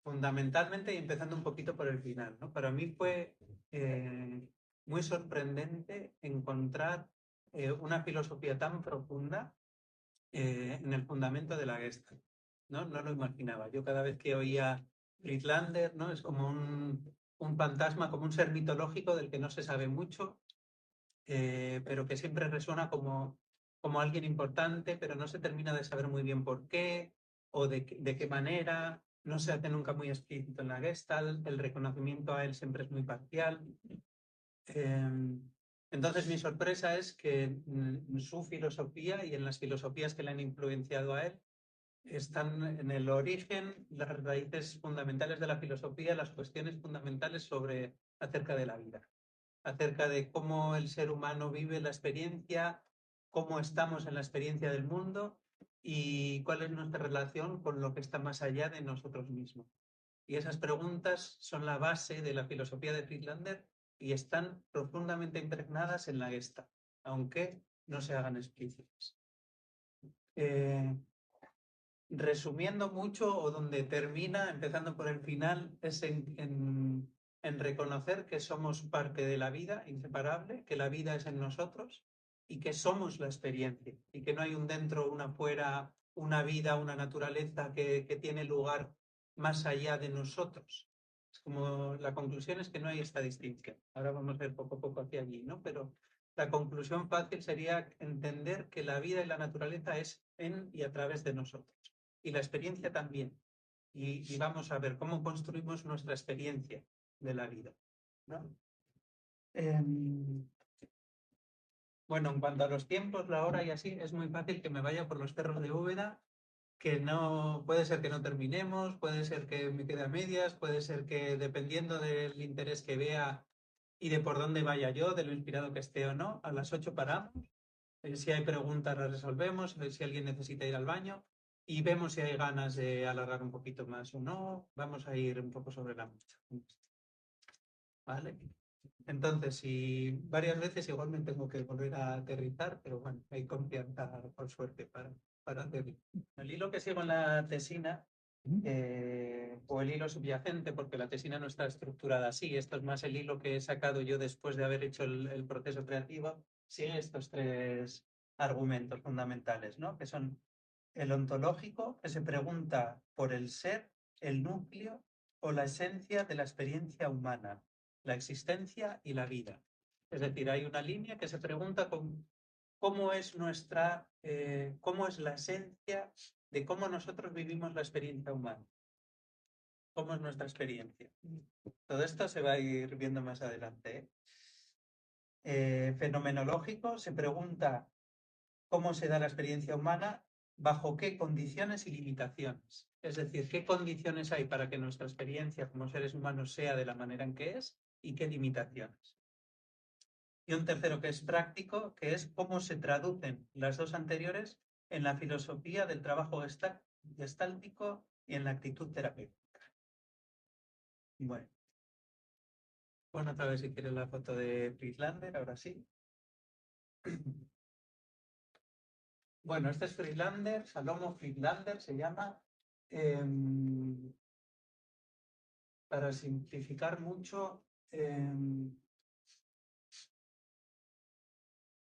fundamentalmente y empezando un poquito por el final, ¿no? Para mí fue muy sorprendente encontrar una filosofía tan profunda en el fundamento de la Gestalt, ¿no? No lo imaginaba. Yo cada vez que oía Friedlander, ¿no? Es como un fantasma, como un ser mitológico del que no se sabe mucho, pero que siempre resuena como alguien importante, pero no se termina de saber muy bien por qué o de qué manera. No se hace nunca muy explícito en la Gestalt, el reconocimiento a él siempre es muy parcial. Entonces mi sorpresa es que en su filosofía y en las filosofías que le han influenciado a él están en el origen, las raíces fundamentales de la filosofía, las cuestiones fundamentales acerca de la vida, acerca de cómo el ser humano vive la experiencia, cómo estamos en la experiencia del mundo y cuál es nuestra relación con lo que está más allá de nosotros mismos. Y esas preguntas son la base de la filosofía de Friedlander y están profundamente impregnadas en la Gestalt, aunque no se hagan explícitas. Eh, Resumiendo mucho, o donde termina, empezando por el final, es en reconocer que somos parte de la vida, inseparable, que la vida es en nosotros y que somos la experiencia y que no hay un dentro, un afuera, una vida, una naturaleza que tiene lugar más allá de nosotros. Es como la conclusión es que no hay esta distinción. Ahora vamos a ir poco a poco hacia allí, ¿no? Pero la conclusión fácil sería entender que la vida y la naturaleza es en y a través de nosotros y la experiencia también. Y vamos a ver cómo construimos nuestra experiencia de la vida, ¿no? Bueno, en cuanto a los tiempos, la hora y así, es muy fácil que me vaya por los cerros de Úbeda, que no, puede ser que no terminemos, puede ser que me quede a medias, puede ser que dependiendo del interés que vea y de por dónde vaya yo, de lo inspirado que esté o no, a las 8 paramos. Si hay preguntas las resolvemos, si alguien necesita ir al baño y vemos si hay ganas de alargar un poquito más o no. Vamos a ir un poco sobre la marcha. ¿Vale? Entonces, si varias veces igual me tengo que volver a aterrizar, pero bueno, hay confianza, por suerte, para hacerlo. El hilo que sigo en la tesina, o el hilo subyacente, porque la tesina no está estructurada así, esto es más el hilo que he sacado yo después de haber hecho el proceso creativo, sigue estos tres argumentos fundamentales, ¿no? Que son el ontológico, que se pregunta por el ser, el núcleo o la esencia de la experiencia humana, la existencia y la vida. Es decir, hay una línea que se pregunta cómo es cómo es la esencia de cómo nosotros vivimos la experiencia humana, cómo es nuestra experiencia. Todo esto se va a ir viendo más adelante. Fenomenológico se pregunta cómo se da la experiencia humana, bajo qué condiciones y limitaciones. Es decir, qué condiciones hay para que nuestra experiencia como seres humanos sea de la manera en que es y qué limitaciones. Y un tercero que es práctico, que es cómo se traducen las dos anteriores en la filosofía del trabajo gestáltico y en la actitud terapéutica. Bueno, otra vez si quieres la foto de Friedlander, ahora sí. Bueno, este es Friedlander, Salomo Friedlander se llama. Para simplificar mucho,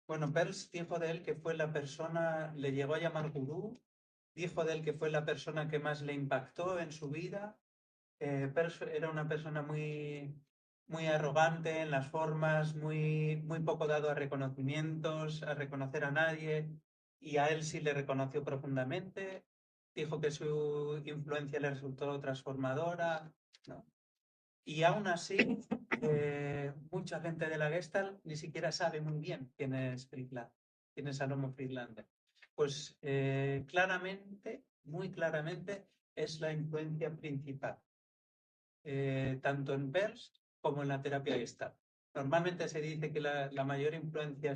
bueno, Peirce dijo de él que fue la persona, le llegó a llamar gurú, dijo de él que fue la persona que más le impactó en su vida. Peirce era una persona muy arrogante en las formas, muy poco dado a reconocimientos, a reconocer a nadie, y a él sí le reconoció profundamente. Dijo que su influencia le resultó transformadora, ¿no? Y aún así, mucha gente de la Gestalt ni siquiera sabe muy bien quién es Friedlander, quién es Salomo Friedlander. Pues claramente, muy claramente, es la influencia principal, tanto en Peirce como en la terapia Gestalt. Normalmente se dice que la mayor influencia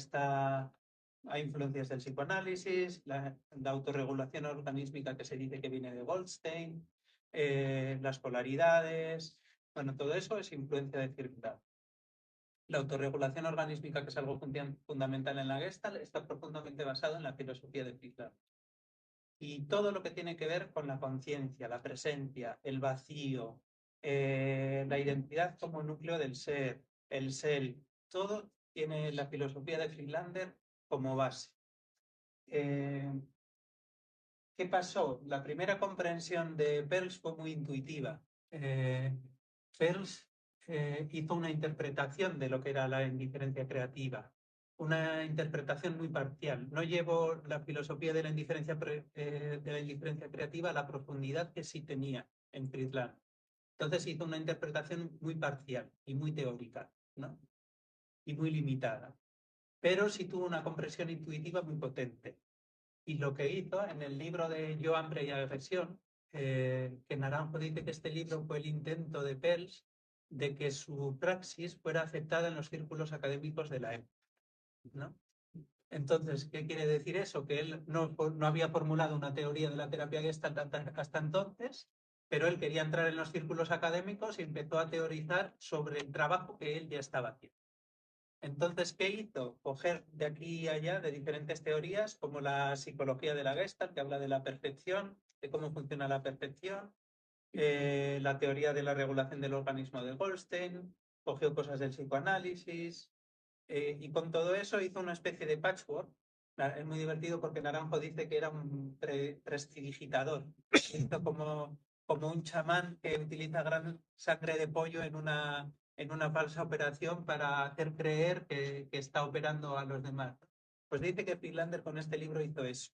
hay influencias del psicoanálisis, la autorregulación organísmica que se dice que viene de Goldstein, las polaridades. Bueno, todo eso es influencia de Friedlander. La autorregulación organísmica, que es algo fundamental en la Gestalt, está profundamente basado en la filosofía de Friedlander. y todo lo que tiene que ver con la conciencia, la presencia, el vacío, la identidad como núcleo del ser, el self, todo tiene la filosofía de Friedlander como base. ¿Qué pasó? La primera comprensión de Peirce fue muy intuitiva. Peirce hizo una interpretación de lo que era la indiferencia creativa, una interpretación muy parcial. No llevó la filosofía de la indiferencia creativa a la profundidad que sí tenía en Friedland. Entonces hizo una interpretación muy parcial y muy teórica, ¿no? Y muy limitada. Pero sí tuvo una comprensión intuitiva muy potente. Y lo que hizo en el libro de Yo, hambre y agresión, que Naranjo dice que este libro fue el intento de Peirce de que su praxis fuera aceptada en los círculos académicos de la época, ¿no? Entonces, ¿qué quiere decir eso? Que él no había formulado una teoría de la terapia Gestalt hasta entonces, pero él quería entrar en los círculos académicos y empezó a teorizar sobre el trabajo que él ya estaba haciendo. Entonces, ¿qué hizo? Coger de aquí y allá de diferentes teorías, como la psicología de la Gestalt, que habla de la percepción, de cómo funciona la percepción, la teoría de la regulación del organismo de Goldstein, cogió cosas del psicoanálisis, y con todo eso hizo una especie de patchwork. Es muy divertido porque Naranjo dice que era un prestidigitador. Hizo como un chamán que utiliza gran sangre de pollo en una falsa operación para hacer creer que está operando a los demás. Pues dice que Friedlander con este libro hizo eso.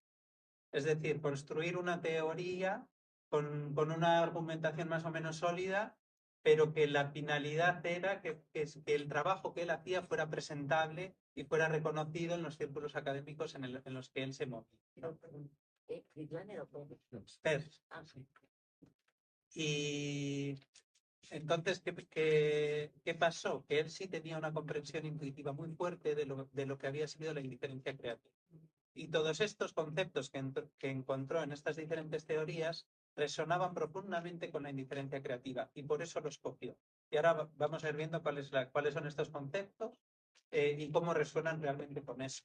Es decir, construir una teoría con una argumentación más o menos sólida, pero que la finalidad era que el trabajo que él hacía fuera presentable y fuera reconocido en los círculos académicos en los que él se movía. ¿Friedlander o Peirce. Sí. Y entonces, ¿qué pasó? Que él sí tenía una comprensión intuitiva muy fuerte de lo que había sido la indiferencia creativa. Y todos estos conceptos que encontró en estas diferentes teorías resonaban profundamente con la indiferencia creativa y por eso los cogió. Y ahora vamos a ir viendo cuáles son estos conceptos y cómo resuenan realmente con eso.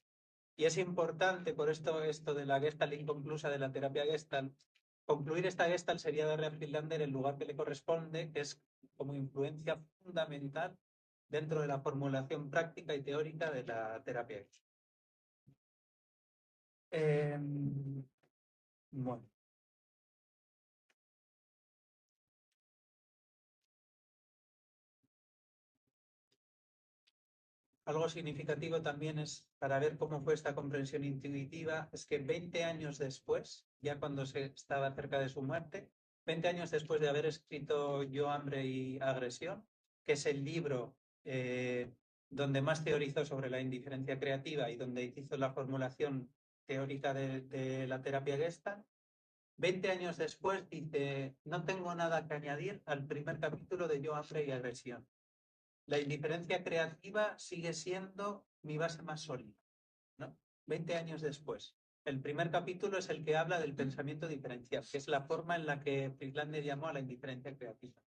Y es importante, por esto de la Gestalt inconclusa de la terapia Gestalt, concluir esta Gestalt sería darle a Friedlander el lugar que le corresponde, que es como influencia fundamental dentro de la formulación práctica y teórica de la terapia Gestalt. Bueno. Algo significativo también es, para ver cómo fue esta comprensión intuitiva, es que 20 años después, ya cuando se estaba cerca de su muerte, 20 años después de haber escrito Yo, hambre y agresión, que es el libro donde más teorizó sobre la indiferencia creativa y donde hizo la formulación teórica de la terapia Gestalt, 20 años después dice, no tengo nada que añadir al primer capítulo de Yo, hambre y agresión. La indiferencia creativa sigue siendo mi base más sólida, ¿no? 20 años después. El primer capítulo es el que habla del pensamiento diferencial, que es la forma en la que Friedlander llamó a la indiferencia creativa.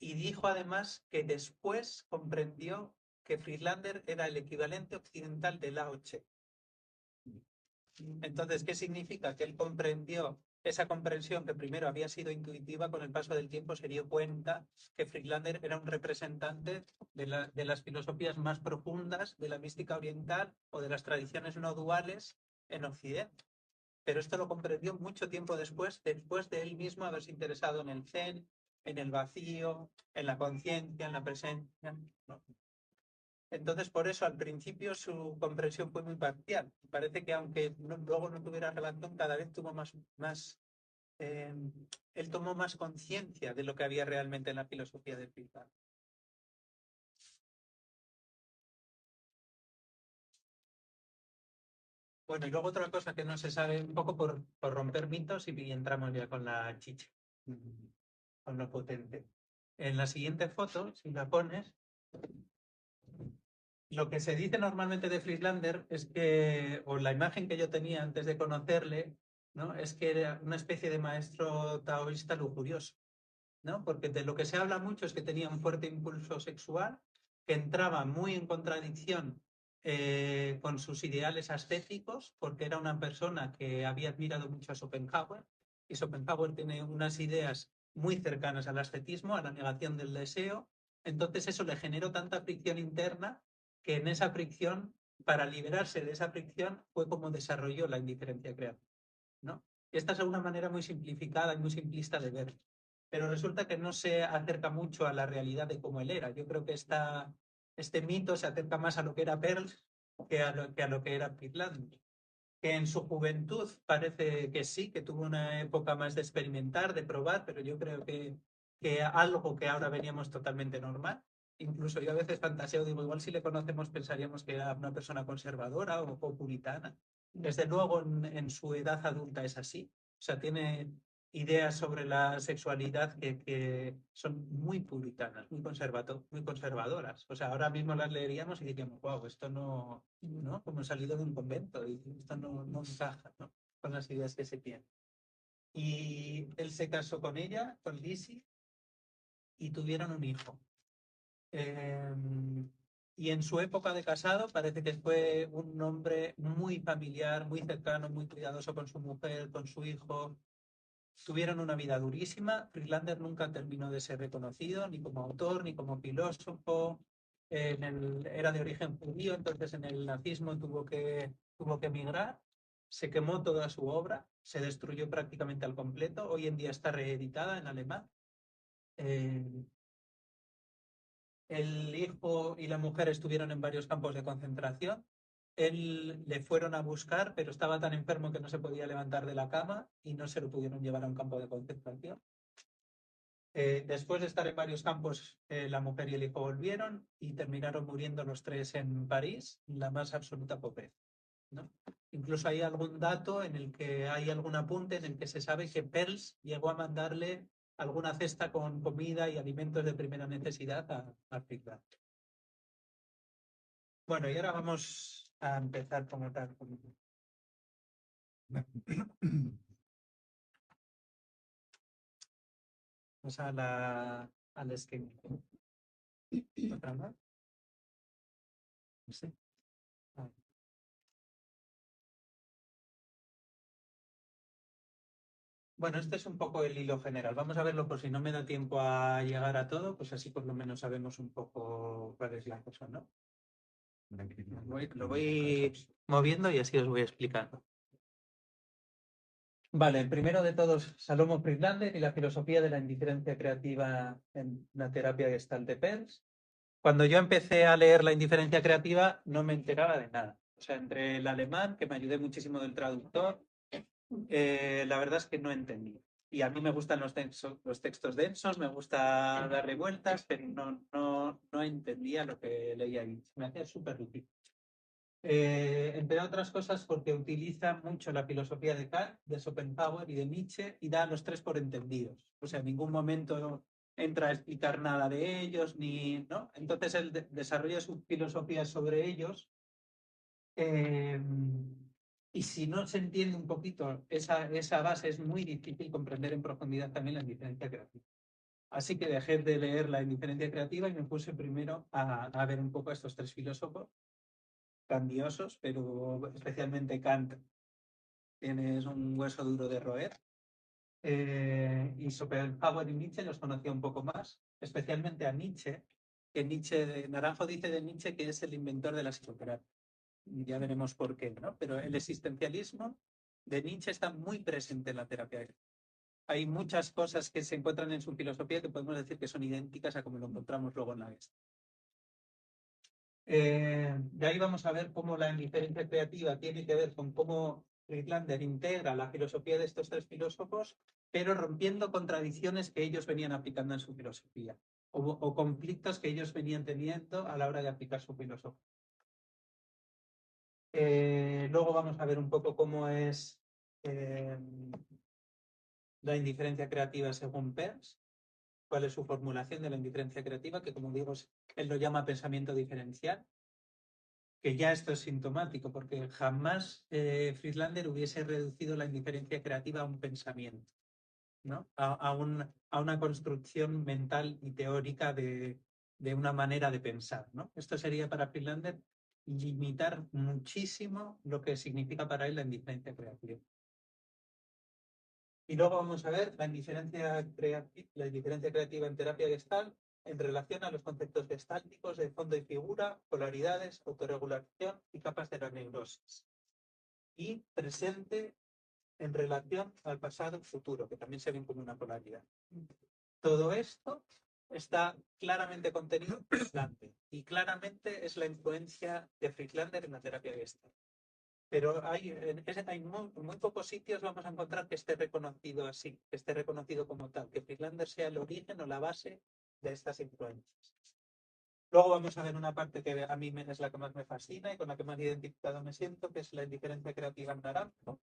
Y dijo además que después comprendió que Friedlander era el equivalente occidental de Lao Tse. Entonces, ¿qué significa? Que él comprendió esa comprensión que primero había sido intuitiva, con el paso del tiempo se dio cuenta que Friedlander era un representante de las filosofías más profundas de la mística oriental o de las tradiciones no duales en Occidente. Pero esto lo comprendió mucho tiempo después de él mismo haberse interesado en el Zen, en el vacío, en la conciencia, en la presencia, ¿no? Entonces, por eso, al principio su comprensión fue muy parcial. Parece que aunque luego no tuviera relación, cada vez tuvo él tomó más conciencia de lo que había realmente en la filosofía de Friedland. Bueno, y luego otra cosa que no se sabe, un poco por romper mitos y entramos ya con la chicha, con lo potente. En la siguiente foto, si la pones, lo que se dice normalmente de Friedlander es que, o la imagen que yo tenía antes de conocerle, ¿no? Es que era una especie de maestro taoísta lujurioso, ¿no? Porque de lo que se habla mucho es que tenía un fuerte impulso sexual, que entraba muy en contradicción con sus ideales ascéticos, porque era una persona que había admirado mucho a Schopenhauer, y Schopenhauer tiene unas ideas muy cercanas al ascetismo, a la negación del deseo. Entonces eso le generó tanta fricción interna que en esa fricción, para liberarse de esa fricción, fue como desarrolló la indiferencia creativa, ¿no? Esta es una manera muy simplificada y muy simplista de verlo, pero resulta que no se acerca mucho a la realidad de cómo él era. Yo creo que este mito se acerca más a lo que era Peirce que a lo que era Friedlander. Que en su juventud parece que sí, que tuvo una época más de experimentar, de probar, pero yo creo que algo que ahora veríamos totalmente normal. Incluso yo a veces fantaseo, digo, igual si le conocemos pensaríamos que era una persona conservadora o puritana. Desde luego en su edad adulta es así. O sea, tiene ideas sobre la sexualidad que son muy puritanas, muy conservadoras. O sea, ahora mismo las leeríamos y diríamos, wow, esto no, como salido de un convento, y esto no encaja, ¿no? Con las ideas que se tienen. Y él se casó con ella, con Lizzie, y tuvieron un hijo. Eh, y en su época de casado parece que fue un hombre muy familiar, muy cercano, muy cuidadoso con su mujer, con su hijo. Tuvieron una vida durísima. Friedlander nunca terminó de ser reconocido, ni como autor, ni como filósofo. Era de origen judío, entonces en el nazismo tuvo que emigrar. Se quemó toda su obra, se destruyó prácticamente al completo. Hoy en día está reeditada en alemán. Eh, el hijo y la mujer estuvieron en varios campos de concentración. Él le fueron a buscar, pero estaba tan enfermo que no se podía levantar de la cama y no se lo pudieron llevar a un campo de concentración. Después de estar en varios campos, la mujer y el hijo volvieron y terminaron muriendo los tres en París, la más absoluta pobreza, ¿no? Incluso hay algún dato en el que hay algún apunte en el que se sabe que Peirce llegó a mandarle alguna cesta con comida y alimentos de primera necesidad a Friedland. Bueno, y ahora vamos a empezar como tal. Vamos al esquema. ¿Otra más? Sí. Ah. Bueno, este es un poco el hilo general. Vamos a verlo por si no me da tiempo a llegar a todo, pues así por lo menos sabemos un poco cuál es la cosa, ¿no? Lo voy moviendo y así os voy explicando. Vale, el primero de todos, Salomo Friedlander y la filosofía de la indiferencia creativa en la terapia Gestalt de Peirce. Cuando yo empecé a leer la indiferencia creativa, no me enteraba de nada. O sea, entre el alemán, que me ayudé muchísimo del traductor, la verdad es que no entendí. Y a mí me gustan los textos densos, me gusta darle vueltas, pero no entendía lo que leía ahí. Se me hacía súper difícil. Entre otras cosas porque utiliza mucho la filosofía de Kant, de Schopenhauer y de Nietzsche y da a los tres por entendidos. O sea, en ningún momento entra a explicar nada de ellos, ni, ¿no? Entonces él desarrolla su filosofía sobre ellos. eh, y si no se entiende un poquito esa base, es muy difícil comprender en profundidad también la indiferencia creativa. Así que dejé de leer la indiferencia creativa y me puse primero a ver un poco a estos tres filósofos grandiosos, pero especialmente Kant tienes un hueso duro de roer. Y Schopenhauer y Nietzsche los conocía un poco más, especialmente a Nietzsche, que Nietzsche, Naranjo dice de Nietzsche que es el inventor de la psicoterapia. Ya veremos por qué, ¿no? Pero el existencialismo de Nietzsche está muy presente en la terapia. Hay muchas cosas que se encuentran en su filosofía que podemos decir que son idénticas a como lo encontramos luego en la Gestalt. De ahí vamos a ver cómo la indiferencia creativa tiene que ver con cómo Friedlander integra la filosofía de estos tres filósofos, pero rompiendo contradicciones que ellos venían aplicando en su filosofía o conflictos que ellos venían teniendo a la hora de aplicar su filosofía. Luego vamos a ver un poco cómo es la indiferencia creativa según Peirce, cuál es su formulación de la indiferencia creativa, que como digo, él lo llama pensamiento diferencial, que ya esto es sintomático, porque jamás Friedlander hubiese reducido la indiferencia creativa a un pensamiento, ¿no? A una construcción mental y teórica de una manera de pensar, ¿no? Esto sería para Friedlander limitar muchísimo lo que significa para él la indiferencia creativa. Y luego vamos a ver la indiferencia creativa en terapia gestal en relación a los conceptos gestálticos de fondo y figura, polaridades, autorregulación y capas de la neurosis. Y presente en relación al pasado y futuro, que también se ven como una polaridad. Todo esto está claramente contenido en Friedlander, y claramente es la influencia de Friedlander en la terapia Gestalt. Pero en muy pocos sitios vamos a encontrar que esté reconocido así, que esté reconocido como tal, que Friedlander sea el origen o la base de estas influencias. Luego vamos a ver una parte que a mí es la que más me fascina y con la que más identificado me siento, que es la indiferencia creativa en Naranjo,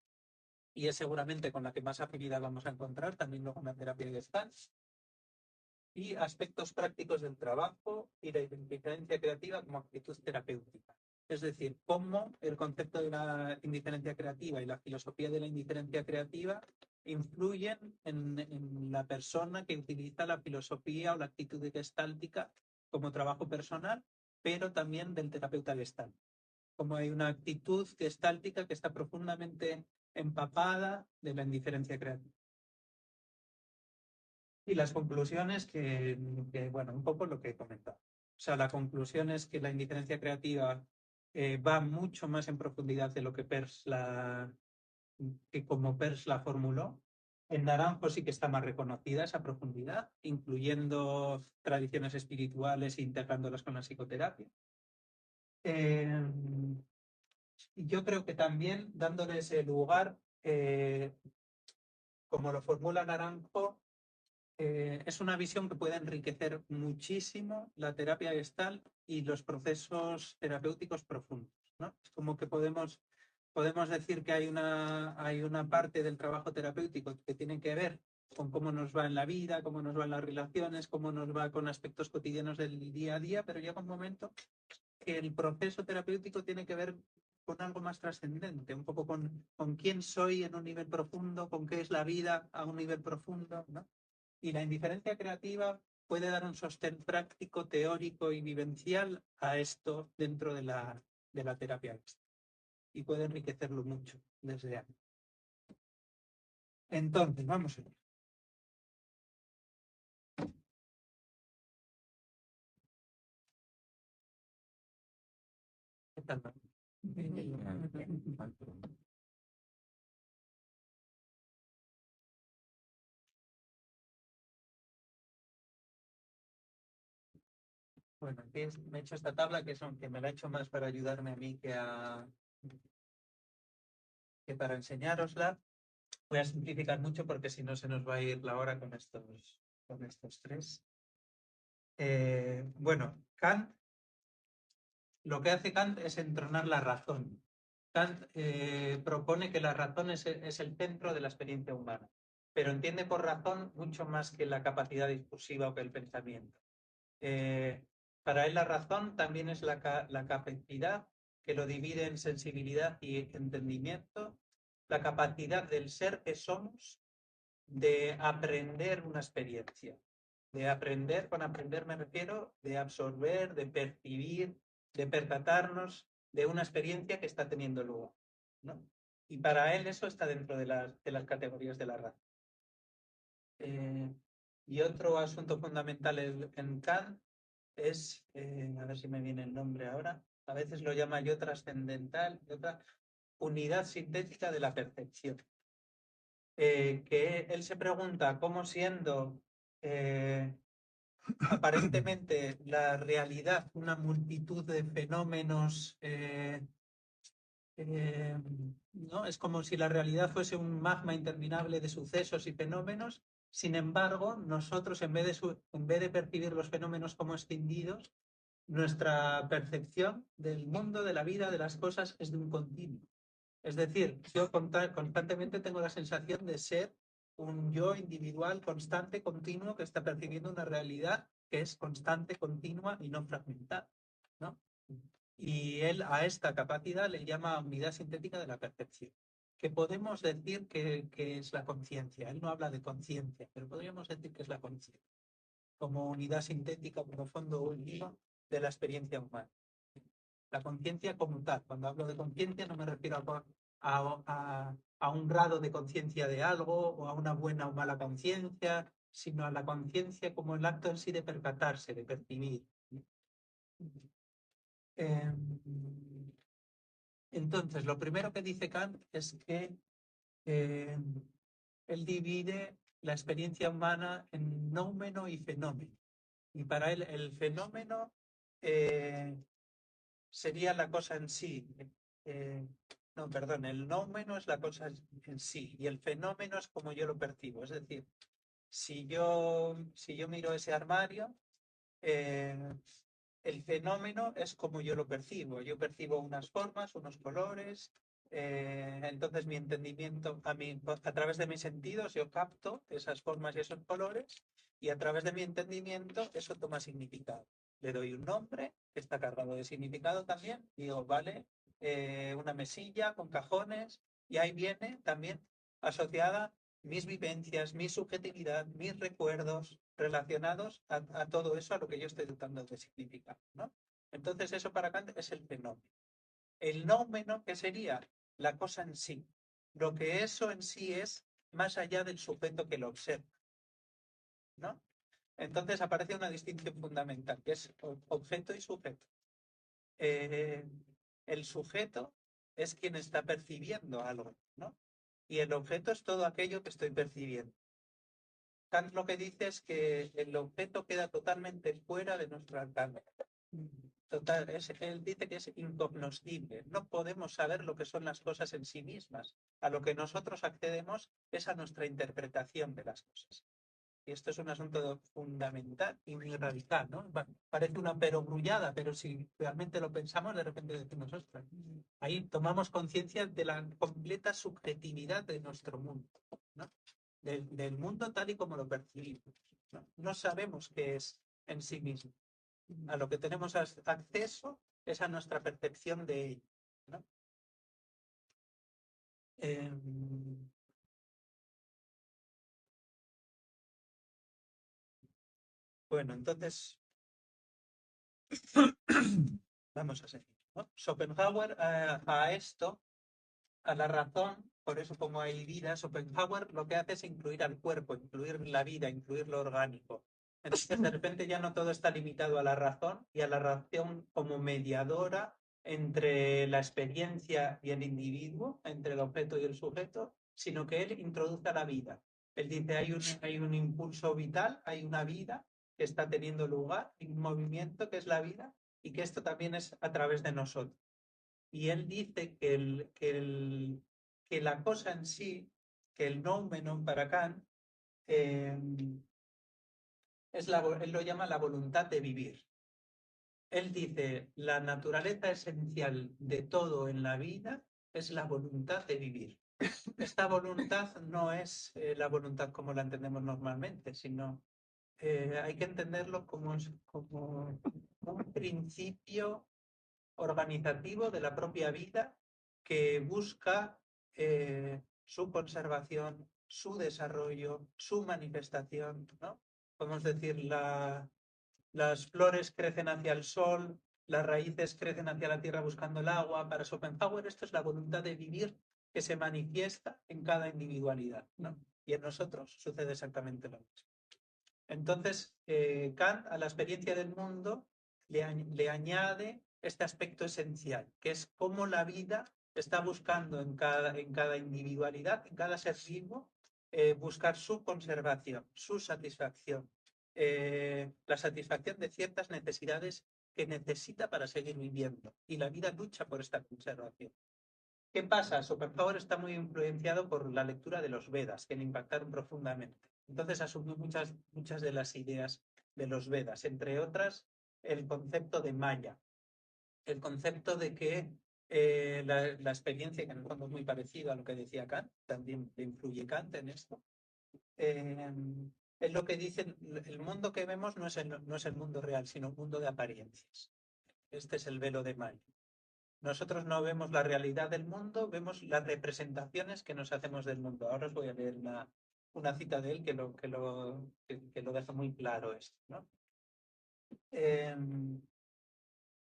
y es seguramente con la que más afinidad vamos a encontrar, también luego en la terapia Gestalt. Y aspectos prácticos del trabajo y la indiferencia creativa como actitud terapéutica. Es decir, cómo el concepto de la indiferencia creativa y la filosofía de la indiferencia creativa influyen en la persona que utiliza la filosofía o la actitud gestáltica como trabajo personal, pero también del terapeuta gestalt. Como hay una actitud gestáltica que está profundamente empapada de la indiferencia creativa. Y las conclusiones bueno, un poco lo que he comentado. O sea, la conclusión es que la indiferencia creativa va mucho más en profundidad de lo que como Peirce la formuló. En Naranjo sí que está más reconocida esa profundidad, incluyendo tradiciones espirituales e integrándolas con la psicoterapia. Yo creo que también dándole ese lugar, como lo formula Naranjo, es una visión que puede enriquecer muchísimo la terapia gestal y los procesos terapéuticos profundos, ¿no? Es como que podemos decir que hay una parte del trabajo terapéutico que tiene que ver con cómo nos va en la vida, cómo nos va en las relaciones, cómo nos va con aspectos cotidianos del día a día, pero llega un momento que el proceso terapéutico tiene que ver con algo más trascendente, un poco con quién soy en un nivel profundo, con qué es la vida a un nivel profundo, ¿no? Y la indiferencia creativa puede dar un sostén práctico, teórico y vivencial a esto dentro de la terapia y puede enriquecerlo mucho desde ahí. Entonces, vamos a ver. ¿Qué tal? Bueno, me he hecho esta tabla que me la he hecho más para ayudarme a mí que para enseñárosla. Voy a simplificar mucho porque si no se nos va a ir la hora con estos tres. Bueno, Kant, lo que hace Kant es entronar la razón. Kant propone que la razón es el centro de la experiencia humana, pero entiende por razón mucho más que la capacidad discursiva o que el pensamiento. Para él la razón también es la capacidad que lo divide en sensibilidad y entendimiento, la capacidad del ser que somos de aprender una experiencia. De aprender, con aprender me refiero de absorber, de percibir, de percatarnos de una experiencia que está teniendo lugar, ¿no? Y para él eso está dentro de las categorías de la razón. Y otro asunto fundamental en Kant es, a ver si me viene el nombre ahora, a veces lo llama yo trascendental, otra unidad sintética de la percepción. Que él se pregunta cómo siendo aparentemente la realidad una multitud de fenómenos, ¿no? Es como si la realidad fuese un magma interminable de sucesos y fenómenos. Sin embargo, nosotros en vez de percibir los fenómenos como extinguidos, nuestra percepción del mundo, de la vida, de las cosas es de un continuo. Es decir, yo constantemente tengo la sensación de ser un yo individual, constante, continuo, que está percibiendo una realidad que es constante, continua y no fragmentada, ¿no? Y él a esta capacidad le llama unidad sintética de la percepción, que podemos decir que es la conciencia. Él no habla de conciencia, pero podríamos decir que es la conciencia, como unidad sintética, como fondo único de la experiencia humana. La conciencia como tal. Cuando hablo de conciencia no me refiero a un grado de conciencia de algo o a una buena o mala conciencia, sino a la conciencia como el acto en sí de percatarse, de percibir. Eh, entonces, lo primero que dice Kant es que eh, él divide la experiencia humana en noumeno y fenómeno. Y para él el fenómeno sería la cosa en sí. No, perdón, el noumeno es la cosa en sí y el fenómeno es como yo lo percibo. Es decir, si yo miro ese armario, eh, el fenómeno es como yo lo percibo. Yo percibo unas formas, unos colores. Entonces mi entendimiento, a través de mis sentidos, yo capto esas formas y esos colores y a través de mi entendimiento eso toma significado. Le doy un nombre que está cargado de significado también. Digo, vale, una mesilla con cajones y ahí viene también asociada mis vivencias, mi subjetividad, mis recuerdos relacionados a todo eso, a lo que yo estoy tratando de significar, ¿no? Entonces eso para Kant es el fenómeno. El nómeno, ¿qué sería? La cosa en sí. Lo que eso en sí es más allá del sujeto que lo observa, ¿no? Entonces aparece una distinción fundamental, que es objeto y sujeto. El sujeto es quien está percibiendo algo, ¿no? Y el objeto es todo aquello que estoy percibiendo. Kant lo que dice es que el objeto queda totalmente fuera de nuestro alcance. Total, él dice que es incognoscible. No podemos saber lo que son las cosas en sí mismas. A lo que nosotros accedemos es a nuestra interpretación de las cosas. Y esto es un asunto fundamental y muy radical, ¿no? Parece una perogrullada, pero si realmente lo pensamos, de repente decimos, ostras, ahí tomamos conciencia de la completa subjetividad de nuestro mundo, ¿no? Del mundo tal y como lo percibimos, ¿no? No sabemos qué es en sí mismo. A lo que tenemos acceso es a nuestra percepción de ello, ¿no? Eh, bueno, entonces vamos a seguir, ¿no? Schopenhauer a esto, a la razón, por eso como hay vida, Schopenhauer lo que hace es incluir al cuerpo, incluir la vida, incluir lo orgánico. Entonces de repente ya no todo está limitado a la razón y a la razón como mediadora entre la experiencia y el individuo, entre el objeto y el sujeto, sino que él introduce a la vida. Él dice, hay un impulso vital, hay una vida que está teniendo lugar, un movimiento que es la vida, y que esto también es a través de nosotros. Y él dice que la cosa en sí, que el noumenon para Kant, eh, él lo llama la voluntad de vivir. Él dice, la naturaleza esencial de todo en la vida es la voluntad de vivir. Esta voluntad no es la voluntad como la entendemos normalmente, sino hay que entenderlo como un principio organizativo de la propia vida que busca su conservación, su desarrollo, su manifestación, ¿no? Podemos decir, las flores crecen hacia el sol, las raíces crecen hacia la tierra buscando el agua. Para Schopenhauer esto es la voluntad de vivir que se manifiesta en cada individualidad, ¿no? Y en nosotros sucede exactamente lo mismo. Entonces, Kant a la experiencia del mundo le añade este aspecto esencial, que es cómo la vida está buscando en cada individualidad, en cada ser vivo, buscar su conservación, su satisfacción, la satisfacción de ciertas necesidades que necesita para seguir viviendo. Y la vida lucha por esta conservación. ¿Qué pasa? Schopenhauer está muy influenciado por la lectura de los Vedas, que le impactaron profundamente. Entonces asumió muchas de las ideas de los Vedas, entre otras el concepto de Maya, el concepto de que la experiencia, que en el fondo es muy parecido a lo que decía Kant, también le influye Kant en esto, eh, es lo que dicen, el mundo que vemos no es el mundo real, sino un mundo de apariencias. Este es el velo de Maya. Nosotros no vemos la realidad del mundo, vemos las representaciones que nos hacemos del mundo. Ahora os voy a leer una cita de él que lo deja muy claro esto, ¿no?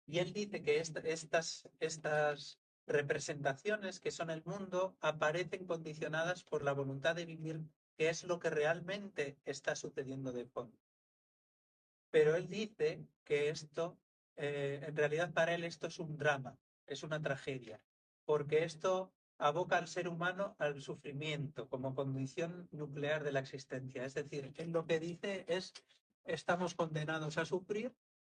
Y él dice que estas representaciones que son el mundo aparecen condicionadas por la voluntad de vivir, que es lo que realmente está sucediendo de fondo. Pero él dice que esto, en realidad para él esto es un drama, es una tragedia, porque esto aboca al ser humano al sufrimiento como condición nuclear de la existencia. Es decir, él lo que dice es, estamos condenados a sufrir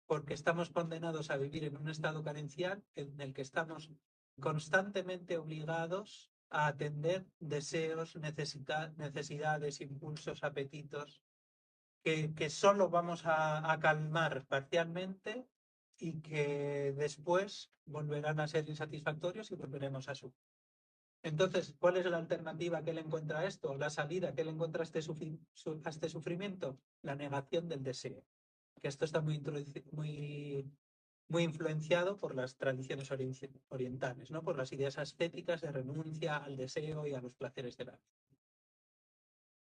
porque estamos condenados a vivir en un estado carencial en el que estamos constantemente obligados a atender deseos, necesidades, impulsos, apetitos que solo vamos a calmar parcialmente y que después volverán a ser insatisfactorios y volveremos a sufrir. Entonces, ¿cuál es la alternativa que él encuentra a esto? La salida que él encuentra a este sufrimiento, la negación del deseo. Que esto está muy influenciado por las tradiciones orientales, ¿no? Por las ideas ascéticas de renuncia al deseo y a los placeres de la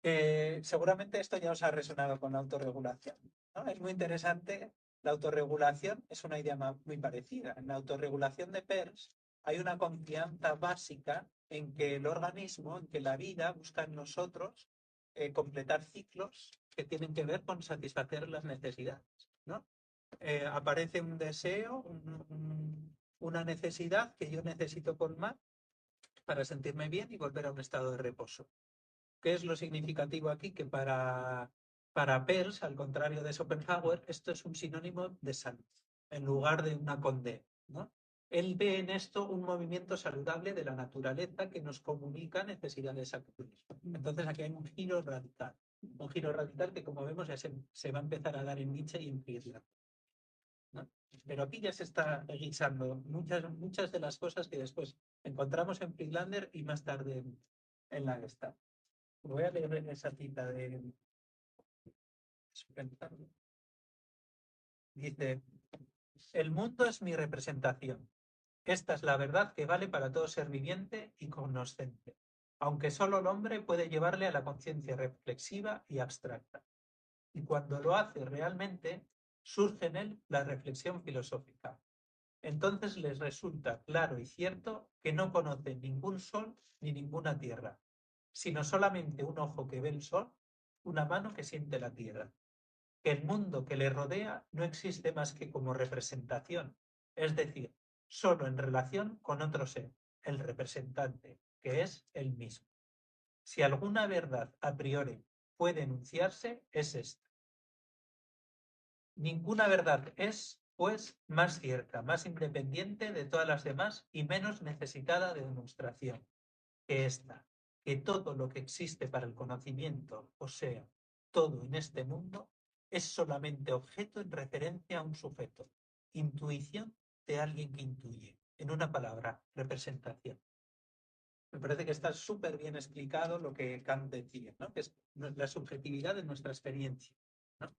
vida. Seguramente esto ya os ha resonado con la autorregulación, ¿no? Es muy interesante. La autorregulación es una idea muy parecida. En la autorregulación de Peirce hay una confianza básica en que el organismo, en que la vida busca en nosotros completar ciclos que tienen que ver con satisfacer las necesidades, ¿no? Aparece un deseo, una necesidad que yo necesito colmar para sentirme bien y volver a un estado de reposo. ¿Qué es lo significativo aquí? Que para Peirce, al contrario de Schopenhauer, esto es un sinónimo de salud, en lugar de una condena, ¿no? Él ve en esto un movimiento saludable de la naturaleza que nos comunica necesidades actuales. Entonces aquí hay un giro radical que como vemos ya se va a empezar a dar en Nietzsche y en Friedland, ¿no? Pero aquí ya se está guisando muchas de las cosas que después encontramos en Friedlander y más tarde en la Gestalt. Voy a leer esa cita de Schopenhauer. Dice, el mundo es mi representación. Esta es la verdad que vale para todo ser viviente y cognoscente, aunque solo el hombre puede llevarle a la conciencia reflexiva y abstracta. Y cuando lo hace realmente, surge en él la reflexión filosófica. Entonces les resulta claro y cierto que no conoce ningún sol ni ninguna tierra, sino solamente un ojo que ve el sol, una mano que siente la tierra. Que el mundo que le rodea no existe más que como representación, es decir, solo en relación con otro ser, el representante, que es el mismo. Si alguna verdad a priori puede enunciarse, es esta. Ninguna verdad es, pues, más cierta, más independiente de todas las demás y menos necesitada de demostración que esta, que todo lo que existe para el conocimiento, o sea, todo en este mundo, es solamente objeto en referencia a un sujeto, intuición de alguien que intuye. En una palabra, representación. Me parece que está súper bien explicado lo que Kant decía, ¿no? Que es la subjetividad de nuestra experiencia, ¿no?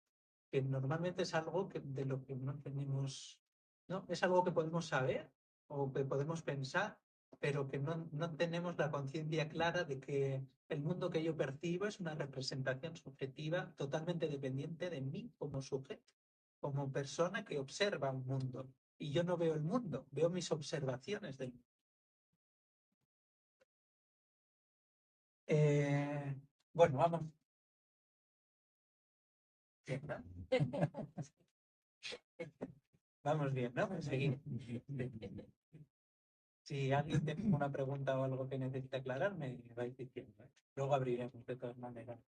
Que normalmente es algo de lo que no tenemos, ¿no? Es algo que podemos saber o que podemos pensar, pero que no tenemos la conciencia clara de que el mundo que yo percibo es una representación subjetiva totalmente dependiente de mí como sujeto, como persona que observa un mundo. Y yo no veo el mundo, veo mis observaciones del mundo. Eh, bueno, vamos. Bien, ¿no? Vamos bien, ¿no? Pues seguimos. Si alguien tiene una pregunta o algo que necesita aclarar, me vais diciendo, ¿eh? Luego abriremos de todas maneras.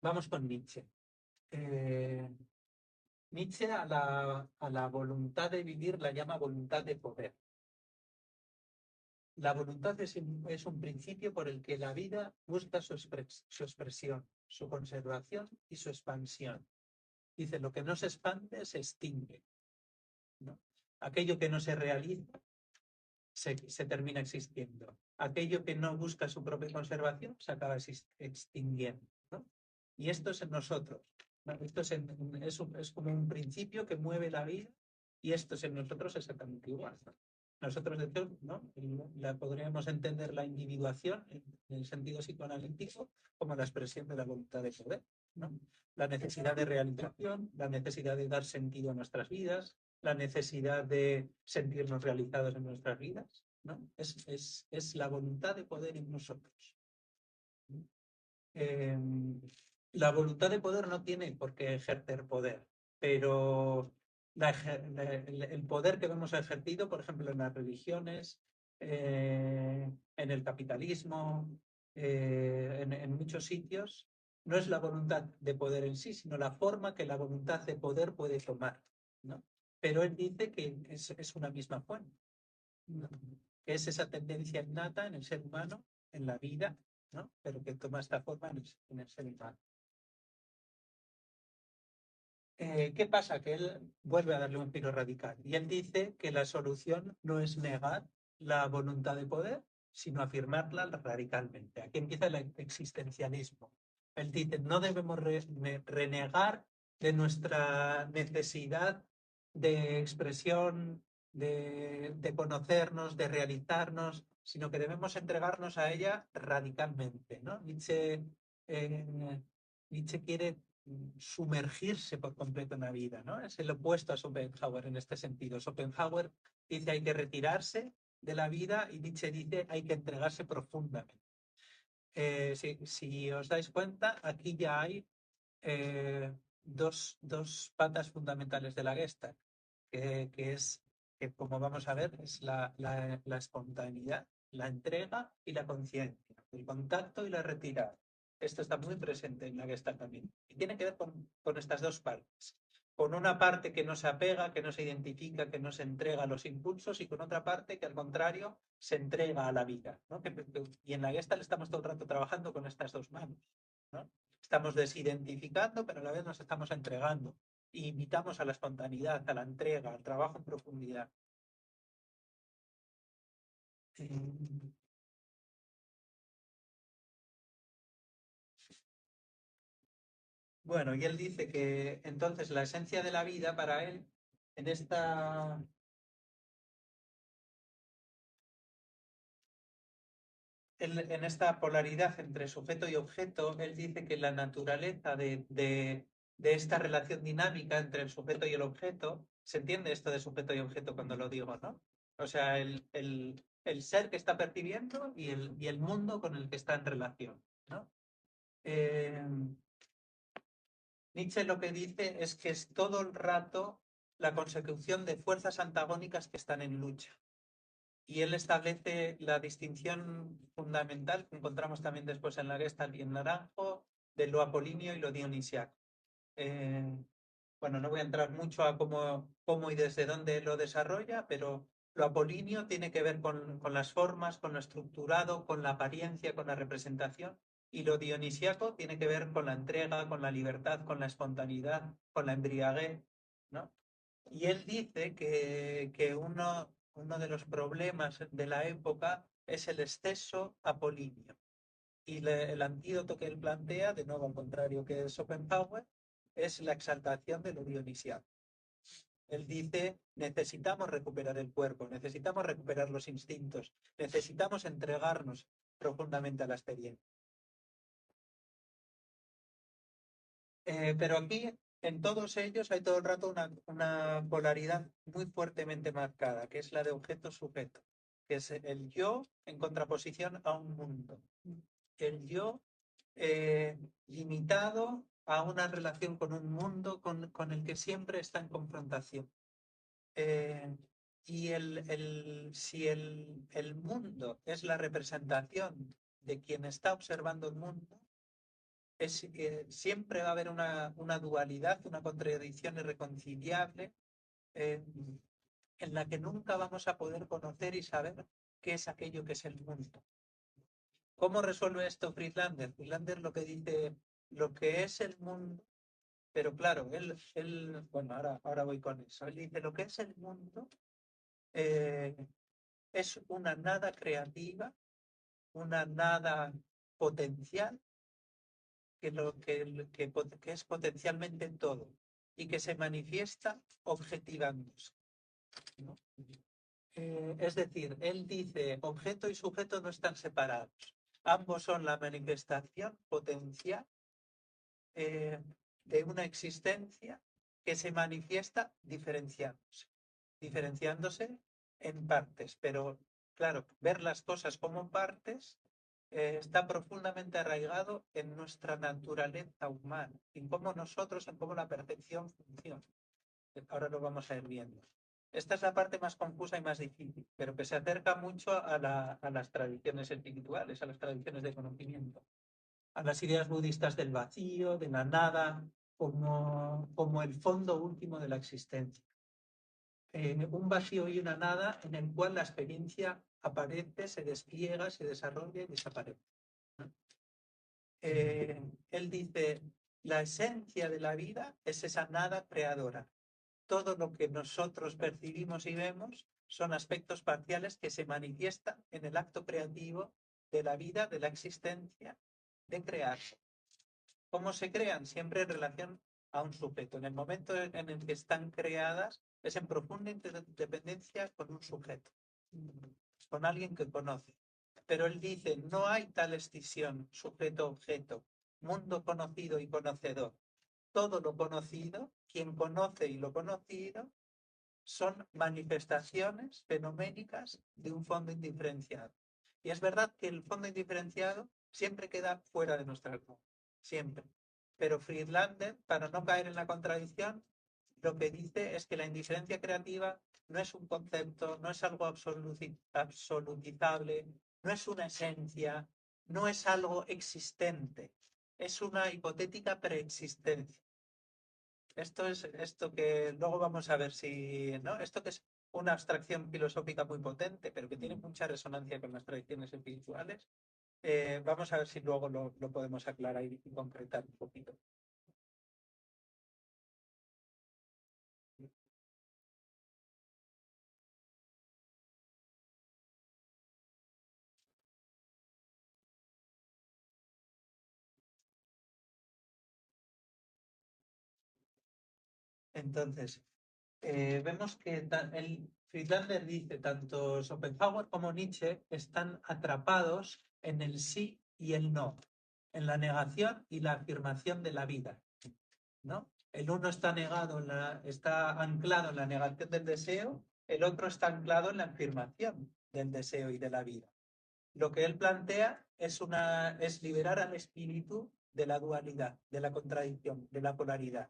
Vamos con Nietzsche. Nietzsche a la voluntad de vivir la llama voluntad de poder. La voluntad es un principio por el que la vida busca su expresión, su conservación y su expansión. Dice, lo que no se expande se extingue, ¿no? Aquello que no se realiza se termina existiendo. Aquello que no busca su propia conservación se acaba extinguiendo, ¿no? Y esto es en nosotros, ¿no? Esto es como un principio que mueve la vida y esto es en nosotros exactamente igual, ¿no? Nosotros, de hecho, ¿no? Podríamos entender la individuación en el sentido psicoanalítico como la expresión de la voluntad de poder. ¿no? La necesidad de realización, la necesidad de dar sentido a nuestras vidas, la necesidad de sentirnos realizados en nuestras vidas, ¿no? Es la voluntad de poder en nosotros. Eh, la voluntad de poder no tiene por qué ejercer poder, pero el poder que hemos ejercido, por ejemplo, en las religiones, en el capitalismo, en muchos sitios, no es la voluntad de poder en sí, sino la forma que la voluntad de poder puede tomar, ¿no? Pero él dice que es una misma fuente, ¿no? Que es esa tendencia innata en el ser humano, en la vida, ¿no? Pero que toma esta forma en el ser humano. ¿Qué pasa? Que él vuelve a darle un giro radical y él dice que la solución no es negar la voluntad de poder, sino afirmarla radicalmente. Aquí empieza el existencialismo. Él dice, no debemos renegar de nuestra necesidad de expresión, de conocernos, de realizarnos, sino que debemos entregarnos a ella radicalmente, ¿no? Nietzsche quiere sumergirse por completo en la vida, ¿no? Es el opuesto a Schopenhauer en este sentido. Schopenhauer dice hay que retirarse de la vida y Nietzsche dice hay que entregarse profundamente. Si os dais cuenta, aquí ya hay dos patas fundamentales de la Gestalt, que es, que como vamos a ver, es la espontaneidad, la entrega y la conciencia, el contacto y la retirada. Esto está muy presente en la Gestalt también. Y tiene que ver con estas dos partes. Con una parte que no se apega, que no se identifica, que no se entrega a los impulsos, y con otra parte que al contrario se entrega a la vida, ¿no? Y en la Gestalt estamos todo el rato trabajando con estas dos manos, ¿no? Estamos desidentificando, pero a la vez nos estamos entregando. Y invitamos a la espontaneidad, a la entrega, al trabajo en profundidad. Bueno, y él dice que entonces la esencia de la vida para él, en esta, en esta polaridad entre sujeto y objeto, él dice que la naturaleza de esta relación dinámica entre el sujeto y el objeto, se entiende esto de sujeto y objeto cuando lo digo, ¿no? O sea, el ser que está percibiendo y el mundo con el que está en relación, ¿no? Eh, Nietzsche lo que dice es que es todo el rato la consecución de fuerzas antagónicas que están en lucha. Y él establece la distinción fundamental que encontramos también después en la Gestalt y en Naranjo de lo apolíneo y lo dionisiaco. Eh, bueno, no voy a entrar mucho a cómo y desde dónde lo desarrolla, pero lo apolíneo tiene que ver con las formas, con lo estructurado, con la apariencia, con la representación, y lo dionisiaco tiene que ver con la entrega, con la libertad, con la espontaneidad, con la embriaguez, ¿no? Y él dice que uno de los problemas de la época es el exceso apolíneo. Y el antídoto que él plantea, de nuevo al contrario que Schopenhauer, es la exaltación de lo dionisiaco. Él dice, necesitamos recuperar el cuerpo, necesitamos recuperar los instintos, necesitamos entregarnos profundamente a la experiencia. Pero aquí, en todos ellos, hay todo el rato una polaridad muy fuertemente marcada, que es la de objeto-sujeto, que es el yo en contraposición a un mundo. El yo limitado a una relación con un mundo con el que siempre está en confrontación. Eh, y si el mundo es la representación de quien está observando el mundo, siempre va a haber una dualidad, una contradicción irreconciliable, eh, en la que nunca vamos a poder conocer y saber qué es aquello que es el mundo. ¿Cómo resuelve esto Friedlander? Friedlander lo que dice, lo que es el mundo, pero claro, bueno, ahora voy con eso. Él dice, lo que es el mundo eh, es una nada creativa, una nada potencial, que es potencialmente todo y que se manifiesta objetivándose, ¿no? Es decir, él dice, objeto y sujeto no están separados. Ambos son la manifestación potencial de una existencia que se manifiesta diferenciándose en partes, pero claro, ver las cosas como partes está profundamente arraigado en nuestra naturaleza humana, en cómo nosotros, en cómo la percepción funciona. Ahora lo vamos a ir viendo. Esta es la parte más confusa y más difícil, pero que se acerca mucho a las tradiciones espirituales, a las tradiciones de conocimiento, a las ideas budistas del vacío, de la nada, como el fondo último de la existencia. Un vacío y una nada en el cual la experiencia aparece, se despliega, se desarrolla y desaparece. Él dice, la esencia de la vida es esa nada creadora. Todo lo que nosotros percibimos y vemos son aspectos parciales que se manifiestan en el acto creativo de la vida, de la existencia, de crear. ¿Cómo se crean? Siempre en relación a un sujeto. En el momento en el que están creadas es en profunda interdependencia con un sujeto, con alguien que conoce. Pero él dice, no hay tal escisión sujeto-objeto, mundo conocido y conocedor. Todo lo conocido, quien conoce y lo conocido, son manifestaciones fenoménicas de un fondo indiferenciado. Y es verdad que el fondo indiferenciado siempre queda fuera de nuestra alcance, siempre. Pero Friedlander, para no caer en la contradicción, lo que dice es que la indiferencia creativa no es un concepto, no es algo absolutizable, no es una esencia, no es algo existente, es una hipotética preexistencia. Esto es esto que luego vamos a ver si, ¿no? Esto que es una abstracción filosófica muy potente, pero que tiene mucha resonancia con las tradiciones espirituales. Vamos a ver si luego lo podemos aclarar y concretar un poquito. Entonces, vemos que Friedlander dice, tanto Schopenhauer como Nietzsche están atrapados en el sí y el no, en la negación y la afirmación de la vida, ¿no? El uno está está anclado en la negación del deseo, el otro está anclado en la afirmación del deseo y de la vida. Lo que él plantea es liberar al espíritu de la dualidad, de la contradicción, de la polaridad.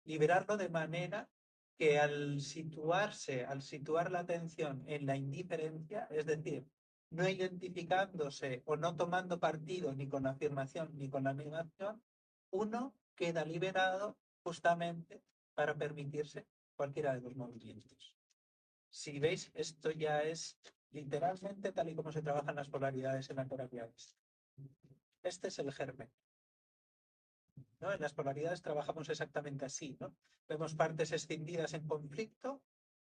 Liberarlo de manera que al situar la atención en la indiferencia, es decir, no identificándose o no tomando partido ni con la afirmación ni con la negación, uno queda liberado justamente para permitirse cualquiera de los movimientos. Si veis, esto ya es literalmente tal y como se trabajan las polaridades en la polaridad. Este es el germen, ¿no? En las polaridades trabajamos exactamente así, ¿no? Vemos partes escindidas en conflicto,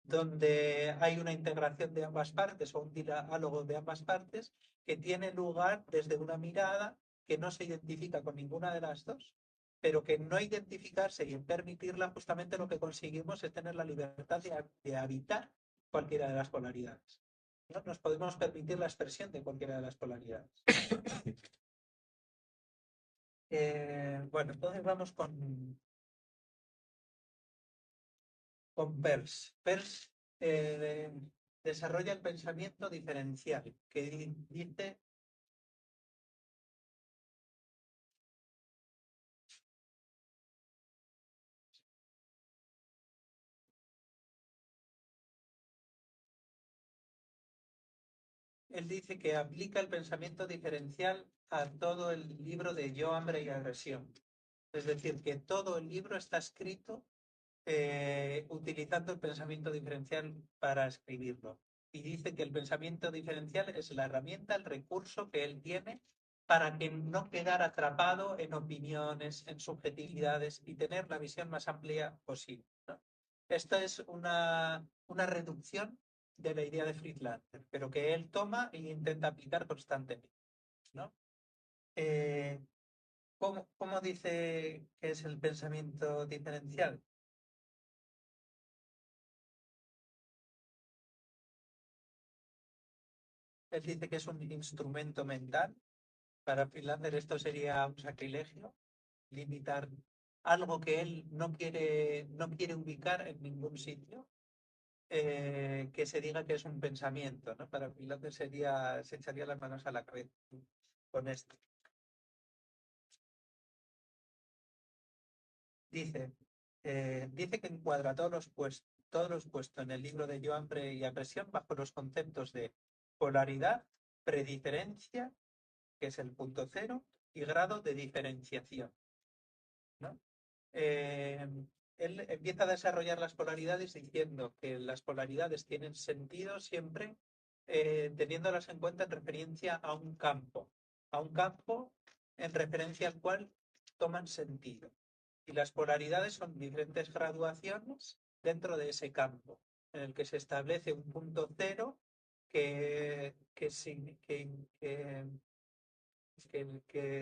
donde hay una integración de ambas partes o un diálogo de ambas partes que tiene lugar desde una mirada que no se identifica con ninguna de las dos, pero que no identificarse y en permitirla justamente lo que conseguimos es tener la libertad de habitar cualquiera de las polaridades. ¿No? Nos podemos permitir la expresión de cualquiera de las polaridades. Bueno, entonces vamos con Peirce. Peirce desarrolla el pensamiento diferencial, que dice, él dice que aplica el pensamiento diferencial a todo el libro de Yo, Hambre y Agresión. Es decir, que todo el libro está escrito utilizando el pensamiento diferencial para escribirlo. Y dice que el pensamiento diferencial es la herramienta, el recurso que él tiene para que no quedar atrapado en opiniones, en subjetividades y tener la visión más amplia posible, ¿no? Esto es una reducción de la idea de Friedlander, pero que él toma e intenta aplicar constantemente, ¿no? ¿Cómo dice que es el pensamiento diferencial? Él dice que es un instrumento mental. Para Friedlander esto sería un sacrilegio. limitar algo que él no quiere ubicar en ningún sitio, que se diga que es un pensamiento, ¿no? Para Pilates se echaría las manos a la cabeza con esto. Dice que encuadra todos los puestos en el libro de Yo, Hambre y Apresión bajo los conceptos de polaridad, prediferencia, que es el punto cero, y grado de diferenciación, ¿no? Eh, Él empieza a desarrollar las polaridades diciendo que las polaridades tienen sentido siempre teniéndolas en cuenta en referencia a un campo en referencia al cual toman sentido. Y las polaridades son diferentes graduaciones dentro de ese campo, en el que se establece un punto cero que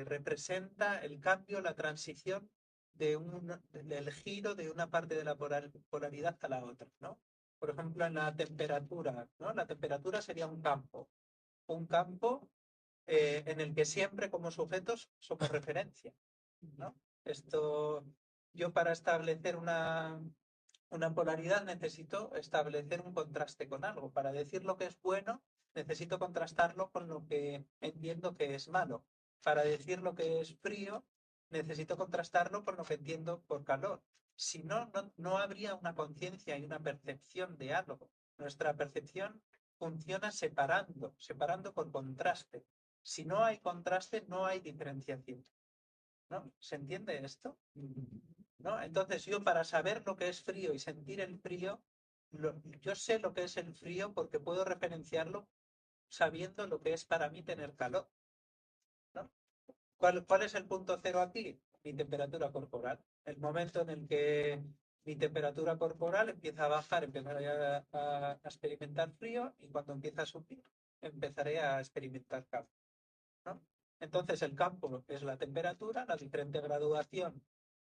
representa el cambio, la transición del giro de una parte de la polaridad a la otra, ¿no? Por ejemplo, en la temperatura, ¿no? La temperatura sería un campo en el que siempre como sujetos somos referencia, ¿no? Yo para establecer una polaridad necesito establecer un contraste con algo. Para decir lo que es bueno, necesito contrastarlo con lo que entiendo que es malo. Para decir lo que es frío, necesito contrastarlo con lo que entiendo por calor. Si no, no habría una conciencia y una percepción de algo. Nuestra percepción funciona separando por contraste. Si no hay contraste, no hay diferenciación, ¿no? ¿Se entiende esto? ¿No? Entonces yo para saber lo que es frío y sentir el frío, yo sé lo que es el frío porque puedo referenciarlo sabiendo lo que es para mí tener calor, ¿no? ¿Cuál es el punto cero aquí? Mi temperatura corporal. El momento en el que mi temperatura corporal empieza a bajar, empezaré a experimentar frío, y cuando empieza a subir, empezaré a experimentar calor, ¿no? Entonces el campo es la temperatura, la diferente graduación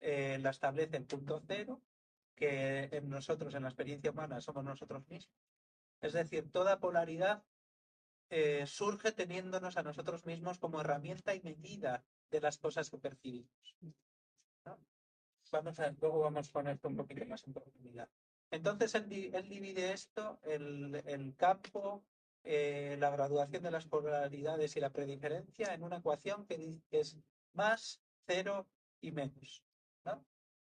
la establece el punto cero, que en nosotros, en la experiencia humana, somos nosotros mismos. Es decir, toda polaridad surge teniéndonos a nosotros mismos como herramienta y medida de las cosas que percibimos, ¿no? Luego vamos con esto un poquito más en profundidad. Entonces él divide esto, el campo, la graduación de las polaridades y la prediferencia en una ecuación que es más, cero y menos, ¿no?